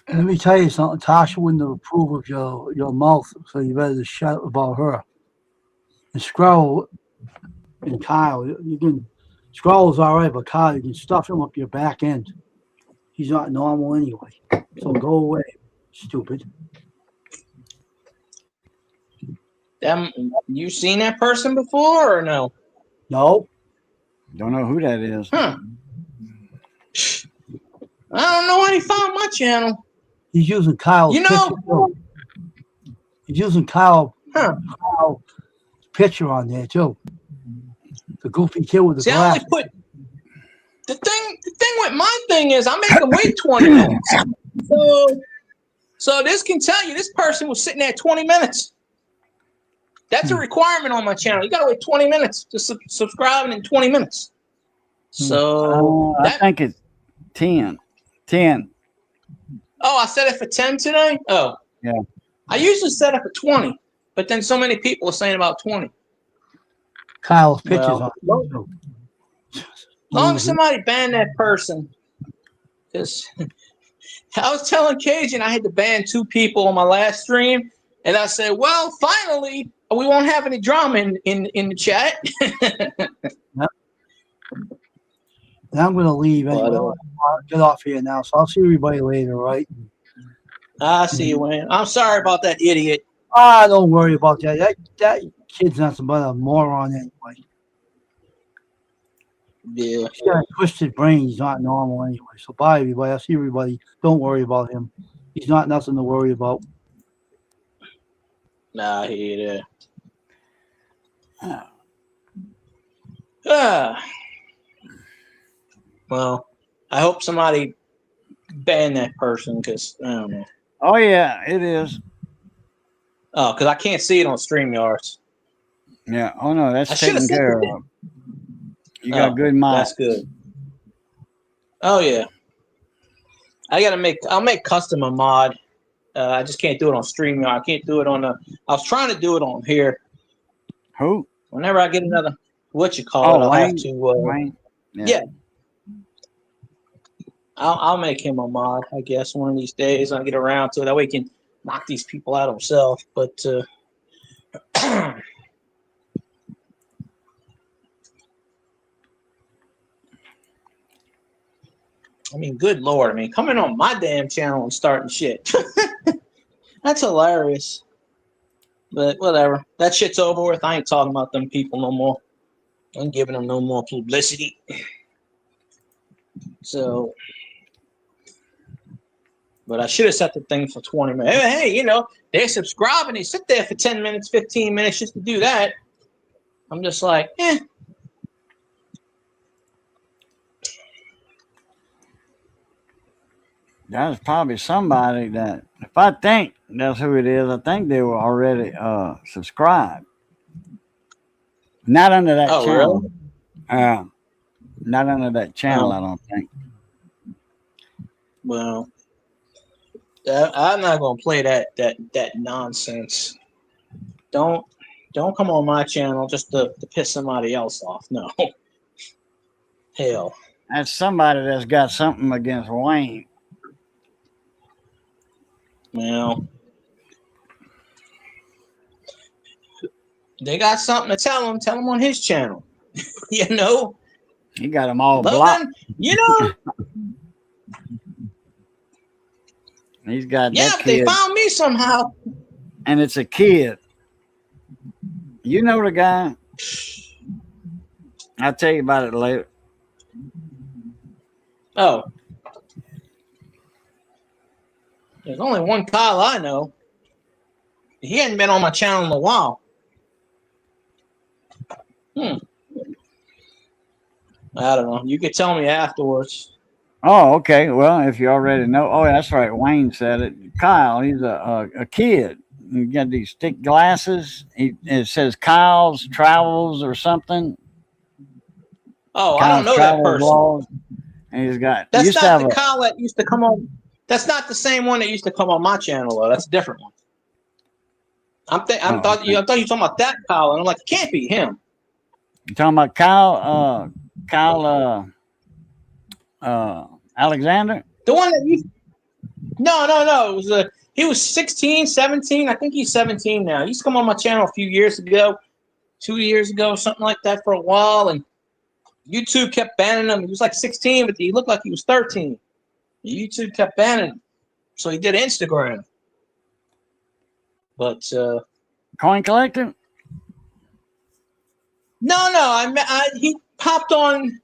And let me tell you something. Tasha wouldn't approve of your mouth, so you better just shut up about her. And Scroll and Kyle, you can. Scroll's all right, but Kyle, you can stuff him up your back end. He's not normal anyway. So go away, stupid. You seen that person before or no? No. Don't know who that is. Huh. I don't know how he found my channel. He's using Kyle's You know, picture. Too. He's using Kyle's picture on there too. The goofy kid with the see, I glass. only put the thing with my thing is I make them wait 20 minutes. So this can tell you this person was sitting there 20 minutes. That's a requirement on my channel. You gotta wait 20 minutes to subscribe in 20 minutes. So I think it's 10. 10. Oh, I set it for 10 today? Oh. Yeah. I usually set it for 20, but then so many people are saying about 20. Kyle's pictures Well, on it too. Long as somebody ban that person. Because I was telling Cajun I had to ban 2 people on my last stream, and I said, well, finally, we won't have any drama in the chat. Now I'm going to leave anyway. I'll get off here now, so I'll see everybody later, right? I see you, Wayne. I'm sorry about that idiot. Don't worry about that. That kid's nothing but a moron anyway. Yeah. He's got a twisted brain. He's not normal anyway. So bye, everybody. I'll see everybody. Don't worry about him. He's not nothing to worry about. Nah, he there. Well, I hope somebody ban that person because I don't know. Oh, yeah, it is. Oh, because I can't see it on StreamYards. Yeah. Oh, no, that's I should've taken said care that. of. You got good mind. That's good. Oh yeah. I'll make custom a mod. I just can't do it on StreamYard. I can't do it on I was trying to do it on here. Who? Whenever I get another I'll Wayne? have to Wayne? Yeah. I'll make him a mod, I guess, one of these days. I'll get around to it. That way he can knock these people out himself. But I mean, good Lord. I mean, coming on my damn channel and starting shit. That's hilarious. But whatever. That shit's over with. I ain't talking about them people no more. I ain't giving them no more publicity. So, but I should have set the thing for 20 minutes. Hey, you know, they're subscribing. They sit there for 10 minutes, 15 minutes just to do that. I'm just like, That's probably somebody that, if I think that's who it is, I think they were already subscribed. Not under that channel. Really? Not under that channel, I don't think. Well, I'm not gonna play that nonsense. Don't come on my channel just to piss somebody else off. No. Hell. That's somebody that's got something against Wayne. Well, they got something to tell him. Tell him on his channel. You know. He got them all Well, blocked. then, you know. He's got Yeah, that but kid. they found me somehow. And it's a kid. You know the guy? I'll tell you about it later. Oh. There's only one Kyle I know. He hadn't been on my channel in a while. I don't know. You could tell me afterwards. Oh, okay. Well, if you already know. Oh, that's right. Wayne said it. Kyle, he's a kid. He got these thick glasses. It says Kyle's Travels or something. Oh, Kyle's I don't know that person. Vlogs. And he's got. That's used to not have the Kyle that used to come on. That's not the same one that used to come on my channel, though. That's a different one. I thought you were talking about that Kyle, and I'm like, it can't be him. You talking about Kyle Alexander? The one that used. No. It was he was 16, 17. I think he's 17 now. He used to come on my channel a few years ago, 2 years ago, something like that for a while. And YouTube kept banning him. He was like 16, but he looked like he was 13. YouTube kept banning him. So he did Instagram. But Coin collector? No. He popped on.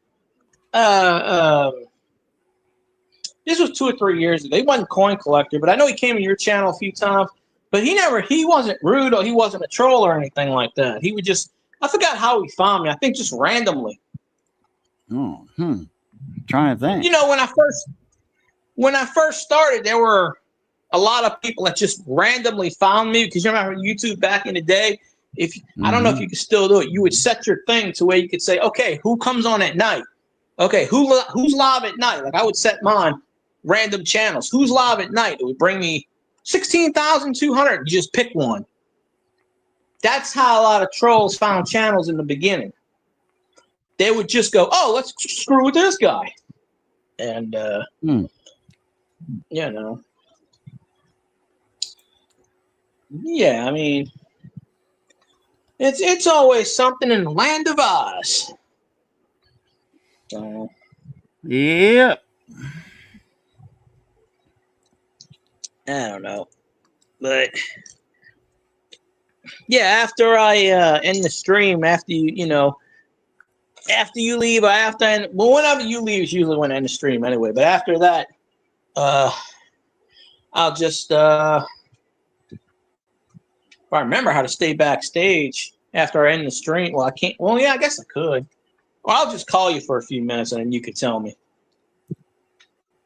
This was 2 or 3 years ago. He wasn't Coin Collector, but I know he came in your channel a few times. But he wasn't rude or he wasn't a troll or anything like that. He would just, I forgot how he found me. I think just randomly. Oh, trying to think. You know, when I first started, there were a lot of people that just randomly found me, because you remember YouTube back in the day. I don't know if you can still do it. You would set your thing to where you could say, okay, who comes on at night? Okay, who's live at night? Like I would set mine random channels. Who's live at night? It would bring me 16,200. You just pick one. That's how a lot of trolls found channels in the beginning. They would just go, oh, let's screw with this guy. And, you know. Yeah, I mean, it's always something in the land of Oz. So, Yeah. I don't know. But yeah, after I end the stream, after you leave, well, whenever you leave is usually when I end the stream anyway. But after that, I'll just if I remember how to stay backstage after I end the stream. Well, I can't. Well, yeah, I guess I could. Or I'll just call you for a few minutes and then you could tell me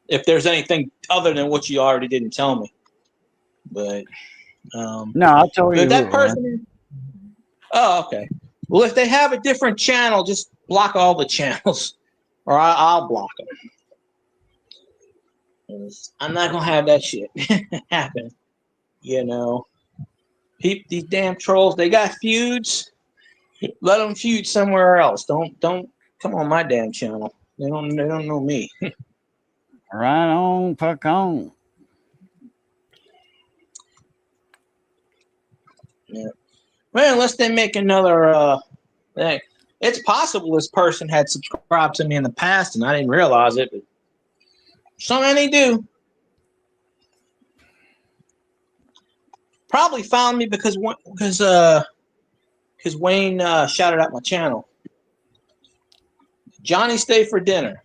if there's anything other than what you already didn't tell me. But no, I'll tell you. That person. Oh, okay. Well, if they have a different channel, just block all the channels, or I'll block them. I'm not gonna have that shit happen. You know, these damn trolls. They got feuds. Let them feud somewhere else. Don't come on my damn channel. They don't know me. Right on, fuck on. Yeah. Well, unless they make another thing. It's possible this person had subscribed to me in the past and I didn't realize it, but so many do. Probably found me because Wayne shouted out my channel. Johnny stay for dinner.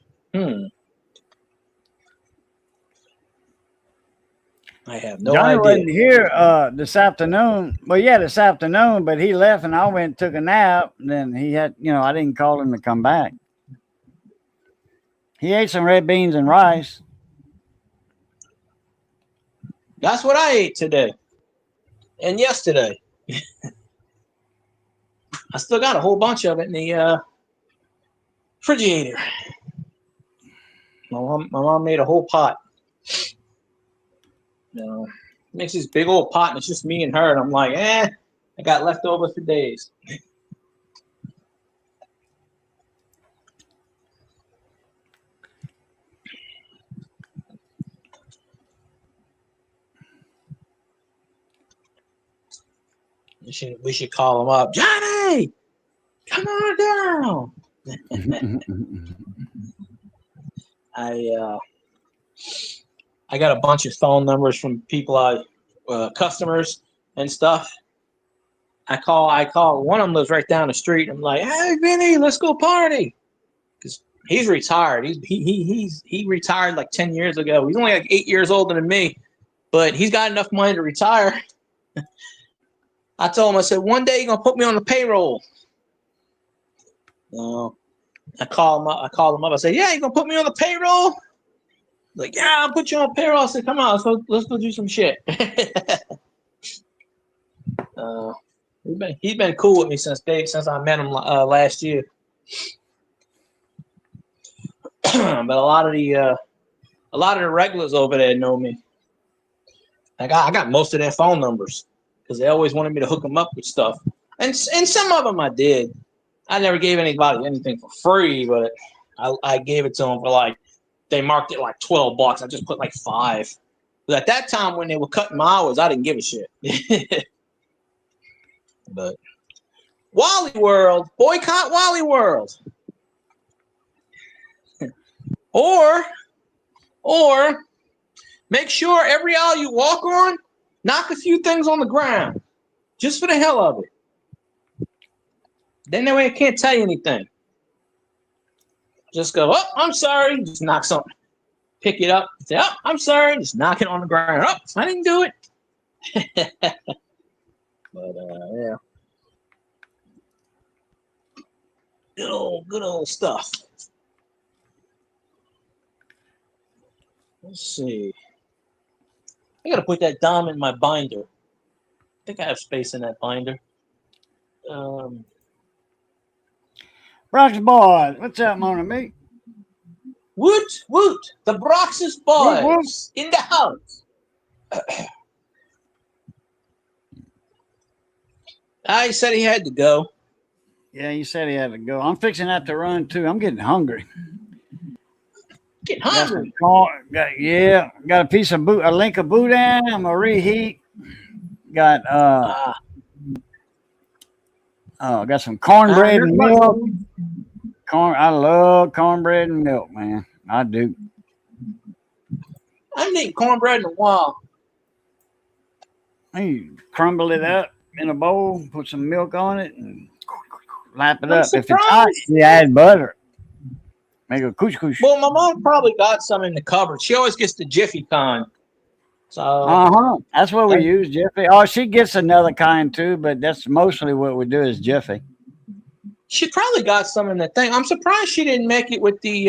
I have no Johnny idea. wasn't here this afternoon. Well, yeah, this afternoon, but he left and I went and took a nap. And then he had, I didn't call him to come back. He ate some red beans and rice. That's what I ate today and yesterday. I still got a whole bunch of it in the refrigerator. My mom made a whole pot. Makes this big old pot, and it's just me and her. And I'm like, I got leftovers for days. We should call him up. Johnny, come on down. I got a bunch of phone numbers from people, customers and stuff. I call. One of them lives right down the street. I'm like, hey, Vinny, let's go party. Because he's retired. He retired like 10 years ago. He's only like 8 years older than me, but he's got enough money to retire. I told him, I said, one day you're gonna put me on the payroll. I called him up. I said, yeah, you're gonna put me on the payroll? Like, yeah, I'll put you on payroll. I said, come on, let's go do some shit. He's been cool with me since I met him last year. But a lot of the regulars over there know me. I got most of their phone numbers because they always wanted me to hook them up with stuff. And some of them I did. I never gave anybody anything for free, but I gave it to them for like, they marked it like $12. I just put like $5. But at that time when they were cutting my hours, I didn't give a shit. But Wally World, boycott Wally World. Or make sure every aisle you walk on, knock a few things on the ground, just for the hell of it. Then that way I can't tell you anything. Just go, oh, I'm sorry. Just knock something. Pick it up. Say, oh, I'm sorry. Just knock it on the ground. Oh, I didn't do it. But yeah. Good old stuff. Let's see. I gotta put that dime in my binder. I think I have space in that binder. Brock's boys, what's up, Mona Me? Woot woot! The Brox's boys in the house. I said he had to go. Yeah, you said he had to go. I'm fixing that to run too. I'm getting hungry. Get hungry. Got a piece of a link of boudin. I'm gonna reheat. Got got some cornbread and milk. I love cornbread and milk, man. I do. I haven't eaten cornbread in a while. You crumble it up in a bowl, put some milk on it, and lap it up. If it's hot, you add butter. Make a couscous. Well, my mom probably got some in the cupboard. She always gets the Jiffy kind. So that's what we use, Jiffy. Oh, she gets another kind too, but that's mostly what we do is Jiffy. She probably got some in the thing. I'm surprised she didn't make it with the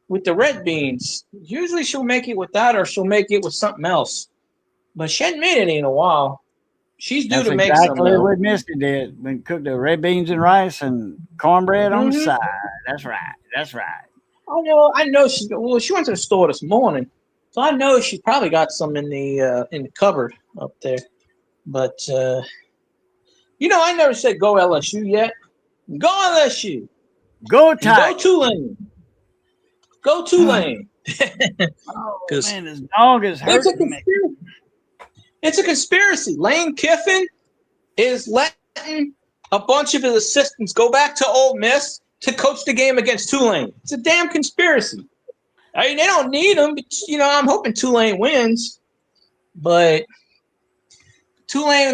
red beans. Usually she'll make it with that, or she'll make it with something else. But she hadn't made it in a while. She's due to make some. That's exactly what Misty did. We cooked the red beans and rice and cornbread on the side. That's right. I know she went to the store this morning, so I know she probably got some in the cupboard up there. But I never said go LSU yet. Go LSU. Go Tide. Go Tulane. Go Tulane. Oh man, this dog is hurting me. It's a conspiracy. Lane Kiffin is letting a bunch of his assistants go back to Ole Miss to coach the game against Tulane. It's a damn conspiracy. I mean, they don't need him, but, I'm hoping Tulane wins. But Tulane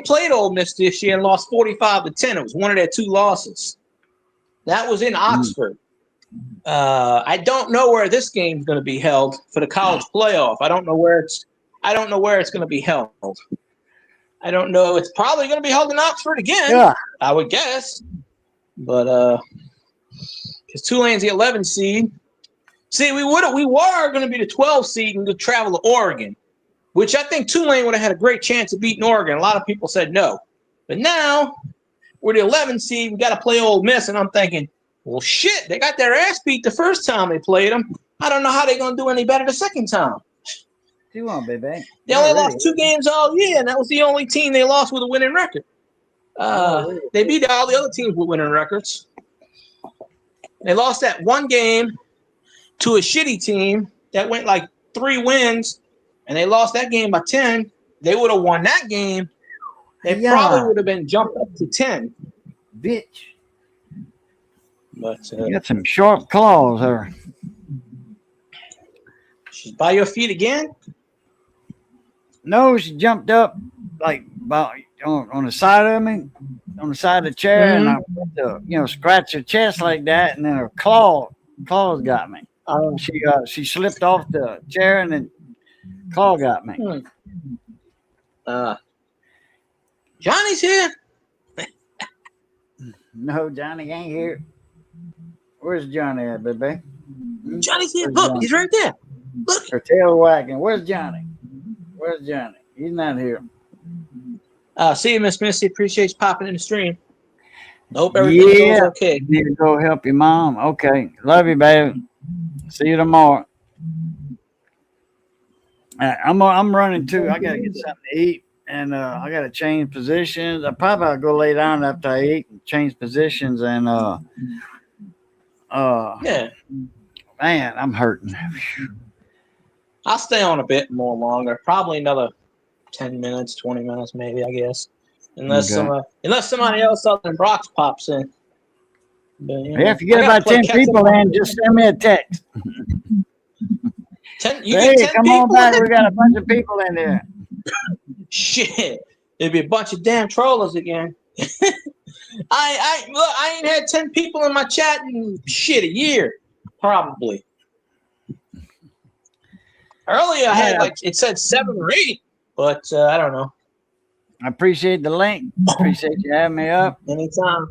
played Ole Miss this year and lost 45-10. It was one of their two losses. That was in Oxford. I don't know where this game's going to be held for the college playoff. I don't know where it's going to be held. I don't know. It's probably going to be held in Oxford again. Yeah. I would guess. But because Tulane's the 11 seed. See, we were going to be the 12 seed and go travel to Oregon, which I think Tulane would have had a great chance of beating Oregon. A lot of people said no. But now we're the 11 seed. We got to play Ole Miss, and I'm thinking, well, shit, they got their ass beat the first time they played them. I don't know how they're going to do any better the second time. You on, baby? They only lost 2 games all year, and that was the only team they lost with a winning record. They beat all the other teams with winning records. They lost that one game to a shitty team that went like 3 wins, and they lost that game by 10. They would have won that game. They probably would have been jumped up to 10. Bitch. But you got some sharp claws there. She's by your feet again? No, she jumped up like about on the side of me, on the side of the chair, and I went to, scratch her chest like that, and then her claws got me. She slipped off the chair, and then claw got me. Johnny's here. No, Johnny ain't here. Where's Johnny at, baby? Johnny's here. Look, he's right there. Look. Her tail wagging. Where's Johnny? He's not here. See you, Miss Missy. Appreciate you popping in the stream. Hope everything goes okay. Need to go help your mom. Okay. Love you, baby. See you tomorrow. I'm running too. I gotta get something to eat, and I gotta change positions. I probably will go lay down after I eat and change positions, and yeah. Man, I'm hurting. I'll stay on a bit more longer. Probably another 10 minutes, 20 minutes, maybe, I guess. Unless somebody else other than Brox pops in. But, you know, If you get about 10 people in, just send me a text. 10, you Hey, get 10 come people on back. in? We got a bunch of people in there. Shit. There'd be a bunch of damn trollers again. I ain't had 10 people in my chat in shit a year, probably. Earlier I had like it said 7 or 8, but I don't know. I appreciate the link. Appreciate you having me up. Anytime.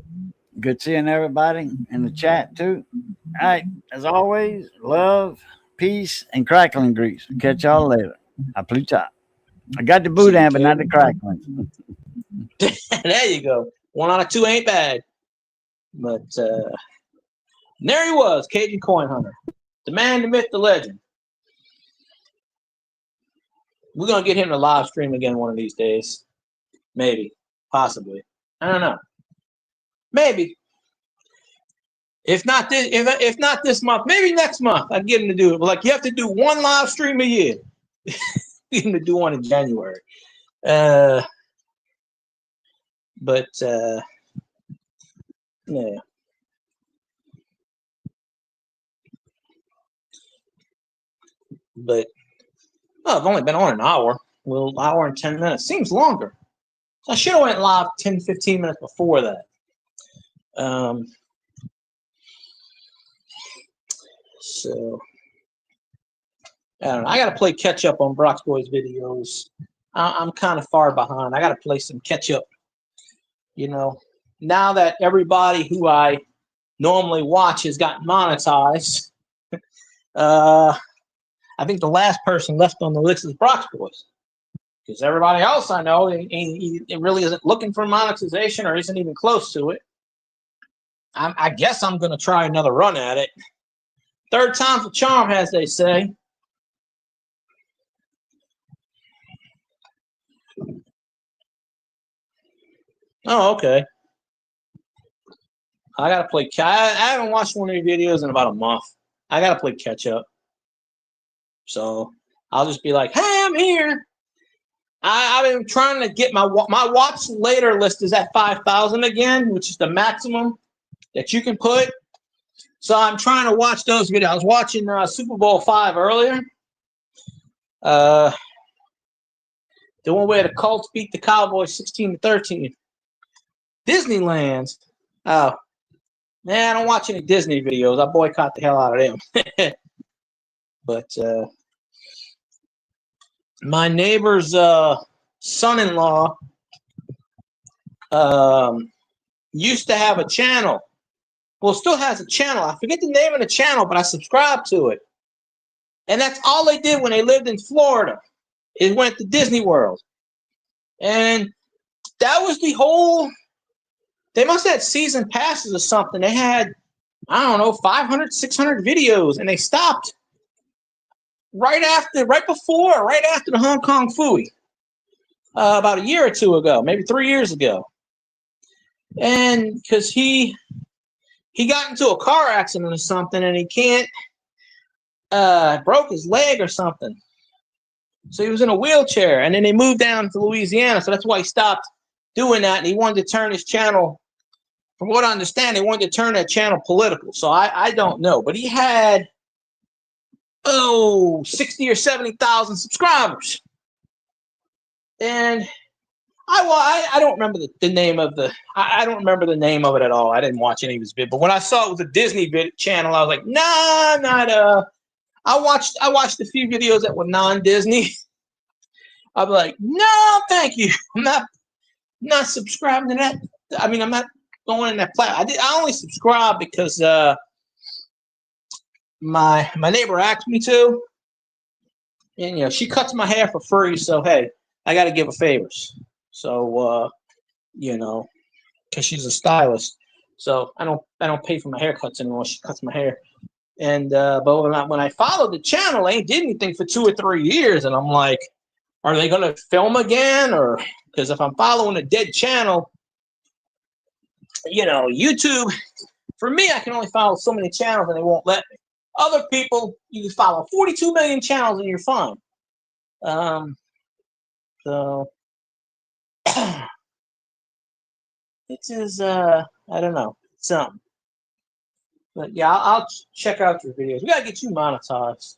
Good seeing everybody in the chat too. All right, as always, love, peace, and crackling grease. Catch y'all later. I plew top. I got the boudin, but not the crackling. There you go. 1 out of 2 ain't bad. But there he was, Cajun Coin Hunter. The man, the myth, the legend. We're going to get him to live stream again one of these days. Maybe. Possibly. I don't know. Maybe. If not this month, maybe next month, I'd get him to do it. But like, you have to do 1 live stream a year. Get him to do one in January. Yeah. But I've only been on an hour. Well, hour and 10 minutes. Seems longer. So I should have went live 10, 15 minutes before that. So I don't know. I got to play catch up on Brox Boys videos. I'm kind of far behind. I got to play some catch up. You know, now that everybody who I normally watch has gotten monetized, I think the last person left on the list is Brox Boys. Because everybody else I know, it really isn't looking for monetization or isn't even close to it. I guess I'm going to try another run at it. Third time's a charm, as they say. Oh, okay. I got to play. I haven't watched one of your videos in about a month. I got to play catch up. So I'll just be like, hey, I'm here. I've been trying to get my watch later list is at 5,000 again, which is the maximum that you can put. So I'm trying to watch those videos. I was watching Super Bowl 5 earlier. The one where the Colts beat the Cowboys 16-13. Disneyland. Oh, man, I don't watch any Disney videos. I boycott the hell out of them. But my neighbor's son-in-law used to have a channel. Well, still has a channel. I forget the name of the channel, but I subscribed to it. And that's all they did when they lived in Florida. It went to Disney World. And that was the whole... They must have had season passes or something. They had, I don't know, 500, 600 videos, and they stopped right after the Hong Kong Phooey, about a year or two ago, maybe 3 years ago. And because he got into a car accident or something, and he can't, broke his leg or something. So he was in a wheelchair, and then they moved down to Louisiana, so that's why he stopped doing that, and he wanted to turn his channel, from what I understand, they wanted to turn that channel political. So I don't know. But he had, 60 or 70,000 subscribers. And I don't remember the name of I don't remember the name of it at all. I didn't watch any of his videos. But when I saw it was a Disney channel, I was like, nah, not I watched a few videos that were non-Disney. I'd be like, no, thank you. I'm not subscribing to that. I mean, I'm not going in that platform. I only subscribe because my neighbor asked me to, and she cuts my hair for free. So hey, I got to give her favors. So because she's a stylist, so I don't pay for my haircuts anymore. She cuts my hair, and but when I followed the channel, they ain't did anything for 2 or 3 years, and I'm like, are they gonna film again? Or because if I'm following a dead channel, YouTube, for me, I can only follow so many channels and they won't let me. Other people, you can follow 42 million channels and you're fine. So it is, I don't know, something. But yeah, I'll check out your videos. We gotta get you monetized.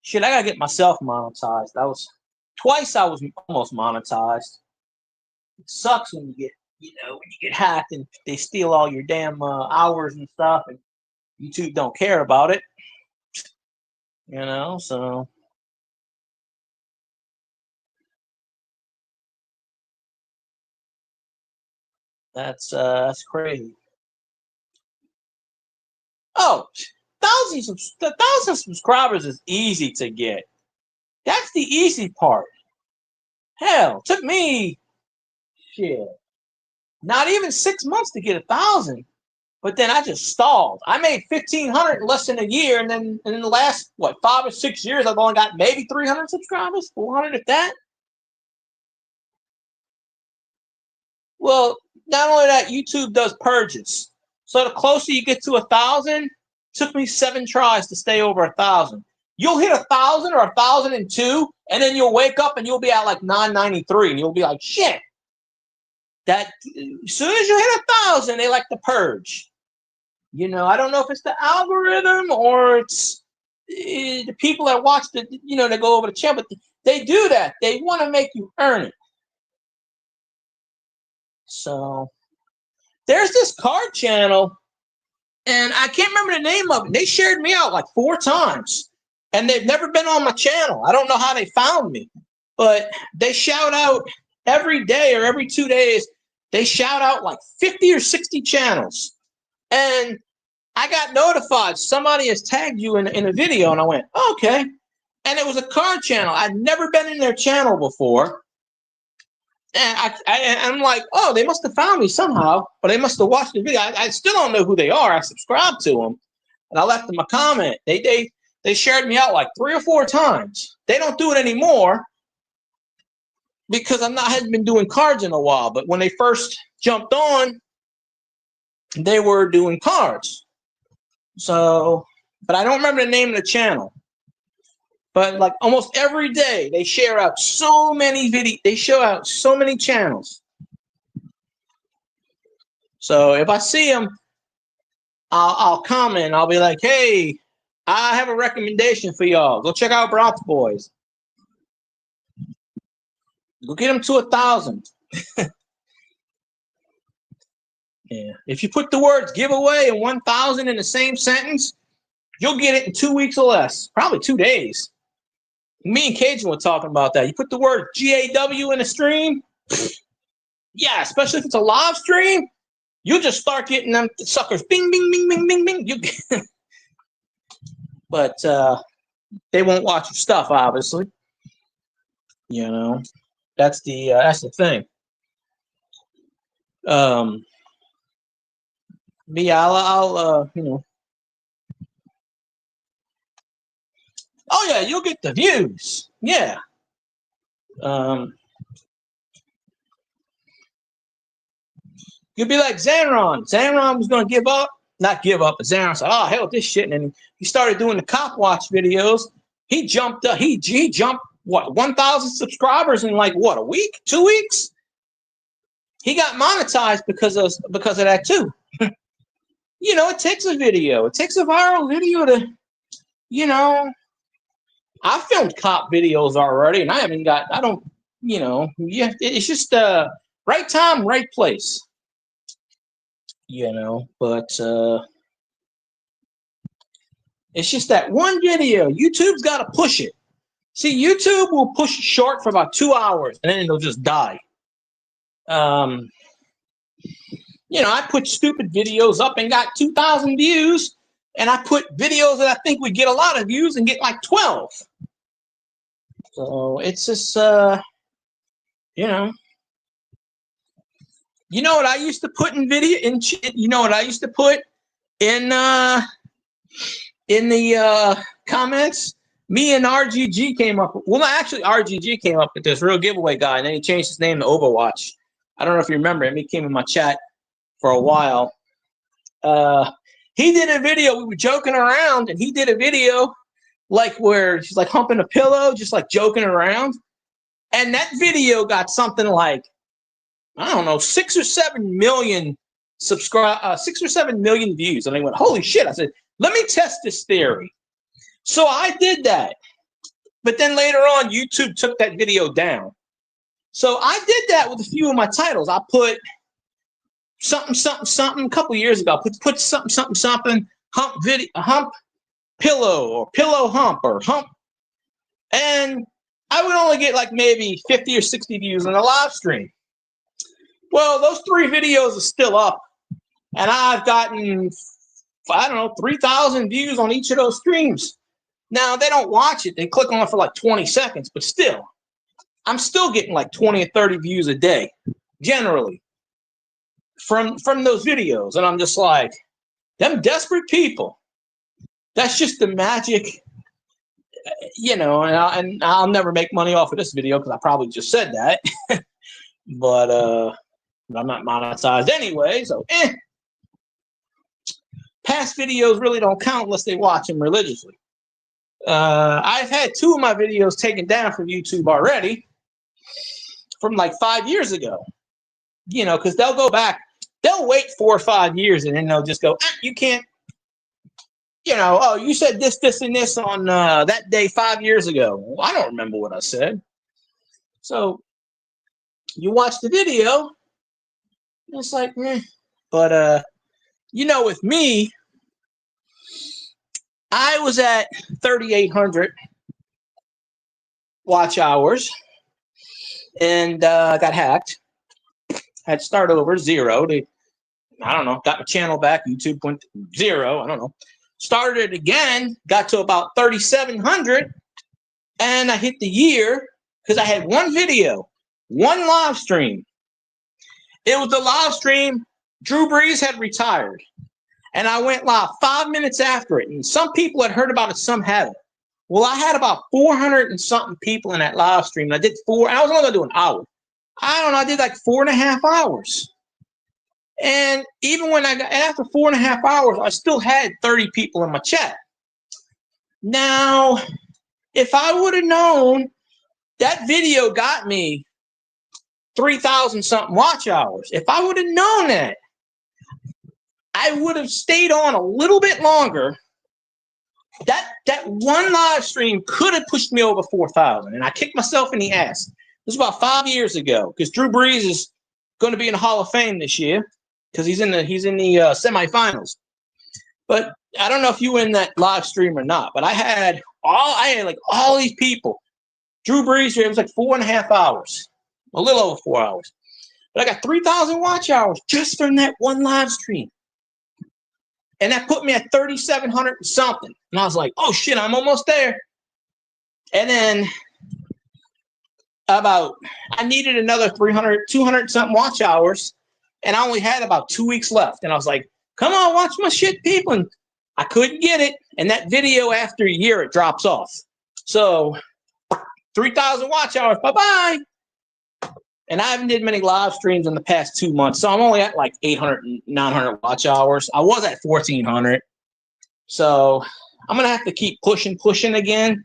Shit, I gotta get myself monetized. Twice I was almost monetized. It sucks when you get hacked and they steal all your damn hours and stuff, and YouTube don't care about it. So that's crazy. Oh, 1,000 subscribers is easy to get. That's the easy part. Hell, took me not even 6 months to get 1,000. But then I just stalled. I made 1,500 in less than a year, and then in the last 5 or 6 years, I've only got maybe 300 subscribers, 400 at that. Well, not only that, YouTube does purges. So the closer you get to 1,000, took me 7 tries to stay over 1,000. You'll hit 1,000 or 1,002, and then you'll wake up and you'll be at like 993, and you'll be like, shit. That as soon as you hit 1,000, they like to purge. I don't know if it's the algorithm or it's the people that watch that go over the channel, but they do that. They want to make you earn it. So there's this card channel, and I can't remember the name of it. They shared me out like 4 times, and they've never been on my channel. I don't know how they found me, but they shout out every day or every 2 days. They shout out like 50 or 60 channels. And I got notified somebody has tagged you in a video, and I went, oh, okay. And it was a card channel. I'd never been in their channel before. And I'm like, oh, they must have found me somehow, but they must have watched the video. I still don't know who they are. I subscribed to them, and I left them a comment. They shared me out like 3 or 4 times. They don't do it anymore because I hadn't been doing cards in a while. But when they first jumped on, they were doing cards. So, but I don't remember the name of the channel. But like almost every day, they share out so many videos. They show out so many channels. So if I see them, I'll comment. I'll be like, hey, I have a recommendation for y'all. Go check out Bronx Boys. Go get them to 1,000. Yeah. If you put the words giveaway and 1,000 in the same sentence, you'll get it in 2 weeks or less. Probably 2 days. Me and Cajun were talking about that. You put the word GAW in a stream, yeah, especially if it's a live stream, you'll just start getting them suckers. Bing, bing, bing, bing, bing, bing. But they won't watch your stuff, obviously. That's the thing. But yeah, I'll oh yeah, you'll get the views. Yeah. You'll be like Zanron. Zanron was gonna give up. Not give up, but Zanron said, oh hell with this shit. And then he started doing the cop watch videos. He jumped up, he jumped what, 1,000 subscribers in like what, a week, 2 weeks? He got monetized because of that too. It takes a video. It takes a viral video to, I filmed cop videos already, and it's just right time, right place. But it's just that one video. YouTube's got to push it. See, YouTube will push it short for about 2 hours, and then it'll just die. I put stupid videos up and got 2,000 views, and I put videos that I think would get a lot of views and get like 12. So it's just, what I used to put in video, what I used to put in the comments? Me and RGG came up. Well, actually, RGG came up with this real giveaway guy, and then he changed his name to Overwatch. I don't know if you remember him. He came in my chat for a while. He did a video. We were joking around, and he did a video like where she's like humping a pillow, just like joking around. And that video got something like, I don't know, 6 or 7 million 6 or 7 million views. And I went, holy shit. I said, let me test this theory. So I did that. But then later on, YouTube took that video down. So I did that with a few of my titles. I put something, something, something a couple years ago. Put something, something, something, hump pillow or pillow hump or hump. And I would only get like maybe 50 or 60 views on a live stream. Well, those 3 videos are still up. And I've gotten, I don't know, 3,000 views on each of those streams. Now, they don't watch it. They click on it for like 20 seconds. But still, I'm still getting like 20 or 30 views a day, generally, from those videos. And I'm just like, them desperate people. That's just the magic, you know, and I'll never make money off of this video because I probably just said that. But I'm not monetized anyway, so Past videos really don't count unless they watch them religiously. I've had 2 of my videos taken down from YouTube already from like 5 years ago, you know, because they'll go back, they'll wait 4 or 5 years and then they'll just go, you can't. You know, oh, you said this, this, and this on that day 5 years ago. Well, I don't remember what I said. So you watch the video, and it's like, But, you know, with me, I was at 3,800 watch hours and got hacked. Had to start over, 0. I don't know, got my channel back. YouTube went 0. I don't know. Started again, got to about 3,700, and I hit the year because I had 1 video, 1 live stream. It was the live stream. Drew Brees had retired, and I went live 5 minutes after it. And some people had heard about it, some hadn't. Well, I had about 400 and something people in that live stream. And I did 4. I was only going to do an hour. I don't know. I did like 4.5 hours. And even when after 4.5 hours, I still had 30 people in my chat. Now, if I would have known that video got me 3,000 something watch hours, if I would have known that, I would have stayed on a little bit longer. That 1 live stream could have pushed me over 4,000, and I kicked myself in the ass. This was about 5 years ago because Drew Brees is going to be in the Hall of Fame this year. Because he's in the semifinals. But I don't know if you were in that live stream or not. But I had like all these people. Drew Brees here, it was like 4.5 hours, a little over 4 hours. But I got 3,000 watch hours just from that 1 live stream, and that put me at 3,700 and something. And I was like, oh shit, I'm almost there. And then I needed another 300, 200 something watch hours. And I only had about 2 weeks left. And I was like, come on, watch my shit, people. And I couldn't get it. And that video, after a year, it drops off. So 3,000 watch hours, bye-bye. And I haven't did many live streams in the past 2 months. So I'm only at like 800, 900 watch hours. I was at 1,400. So I'm going to have to keep pushing again.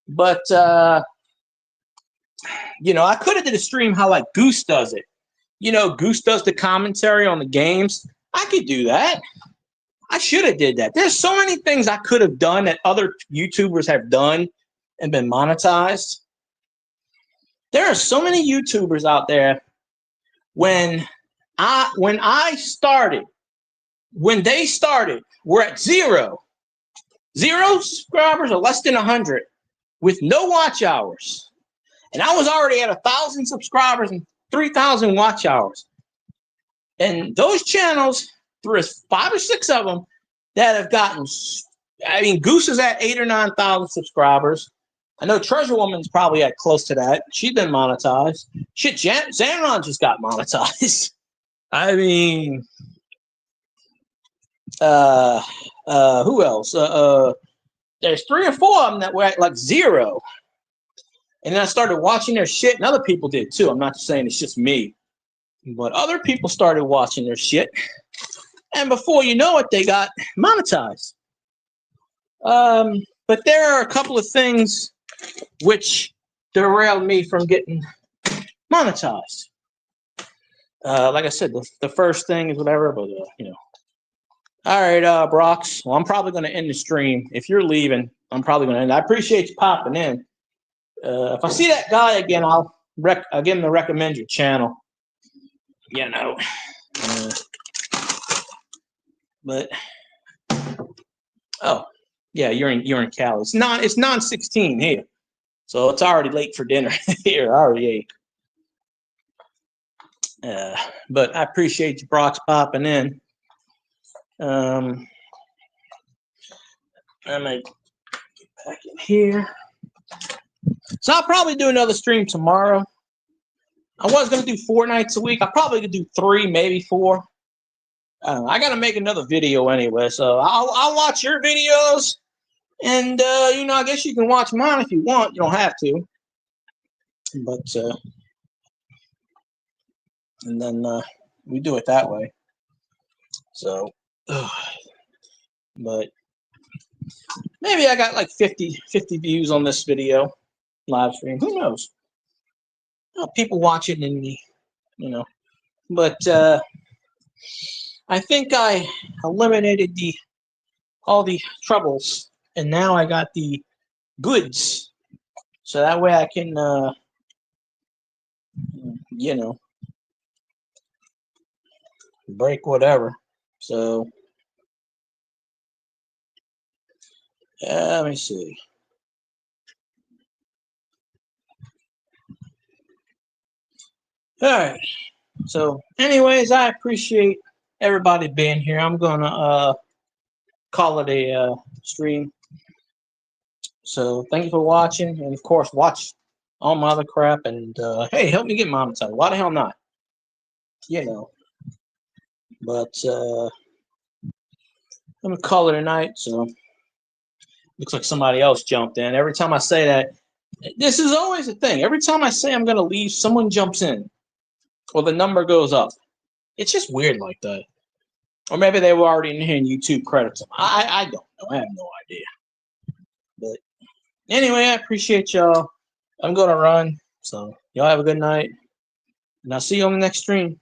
But, you know, I could have did a stream how like Goose does it. You know, Goose does the commentary on the games. I could do that. I should have did that. There's so many things I could have done that other YouTubers have done and been monetized. There are so many YouTubers out there. When they started, we're at 0 subscribers or less than 100 with no watch hours. And I was already at 1,000 subscribers and 3,000 watch hours. And those channels, there's 5 or 6 of them that have gotten, I mean, Goose is at 8,000 or 9,000 subscribers. I know Treasure Woman's probably at close to that. She's been monetized. Shit, Xanron just got monetized. I mean, who else? There's 3 or 4 of them that were at like 0. And then I started watching their shit, and other people did too. I'm not saying it's just me, but other people started watching their shit. And before you know it, they got monetized. But there are a couple of things which derailed me from getting monetized. Like I said, the first thing is whatever, but you know. All right, Brox. Well, I'm probably going to end the stream. If you're leaving, I'm probably going to end. I appreciate you popping in. If I see that guy again, I'll get him to recommend your channel. You know. But oh yeah, you're in Cali. It's 9:16 here, so it's already late for dinner here. I already ate. But I appreciate you, Brox, popping in. I'm gonna get back in here. So I'll probably do another stream tomorrow. I was gonna do 4 nights a week. I probably could do 3, maybe 4. I gotta make another video anyway, so I'll watch your videos, and you know, I guess you can watch mine if you want. You don't have to, but and then we do it that way. So, but maybe I got like 50 views on this video live stream. Who knows? People watching in me, you know. But I think I eliminated all the troubles, and now I got the goods. So that way I can, you know, break whatever. So let me see. All right. So, anyways, I appreciate everybody being here. I'm gonna call it a stream. So, thank you for watching, and of course, watch all my other crap. And hey, help me get monetized. Why the hell not? You know. But I'm gonna call it a night. So, looks like somebody else jumped in. Every time I say that, this is always a thing. Every time I say I'm gonna leave, someone jumps in, or the number goes up. It's just weird like that. Or maybe they were already in here and YouTube credits them. I don't know. I have no idea. But anyway, I appreciate y'all. I'm going to run. So y'all have a good night. And I'll see you on the next stream.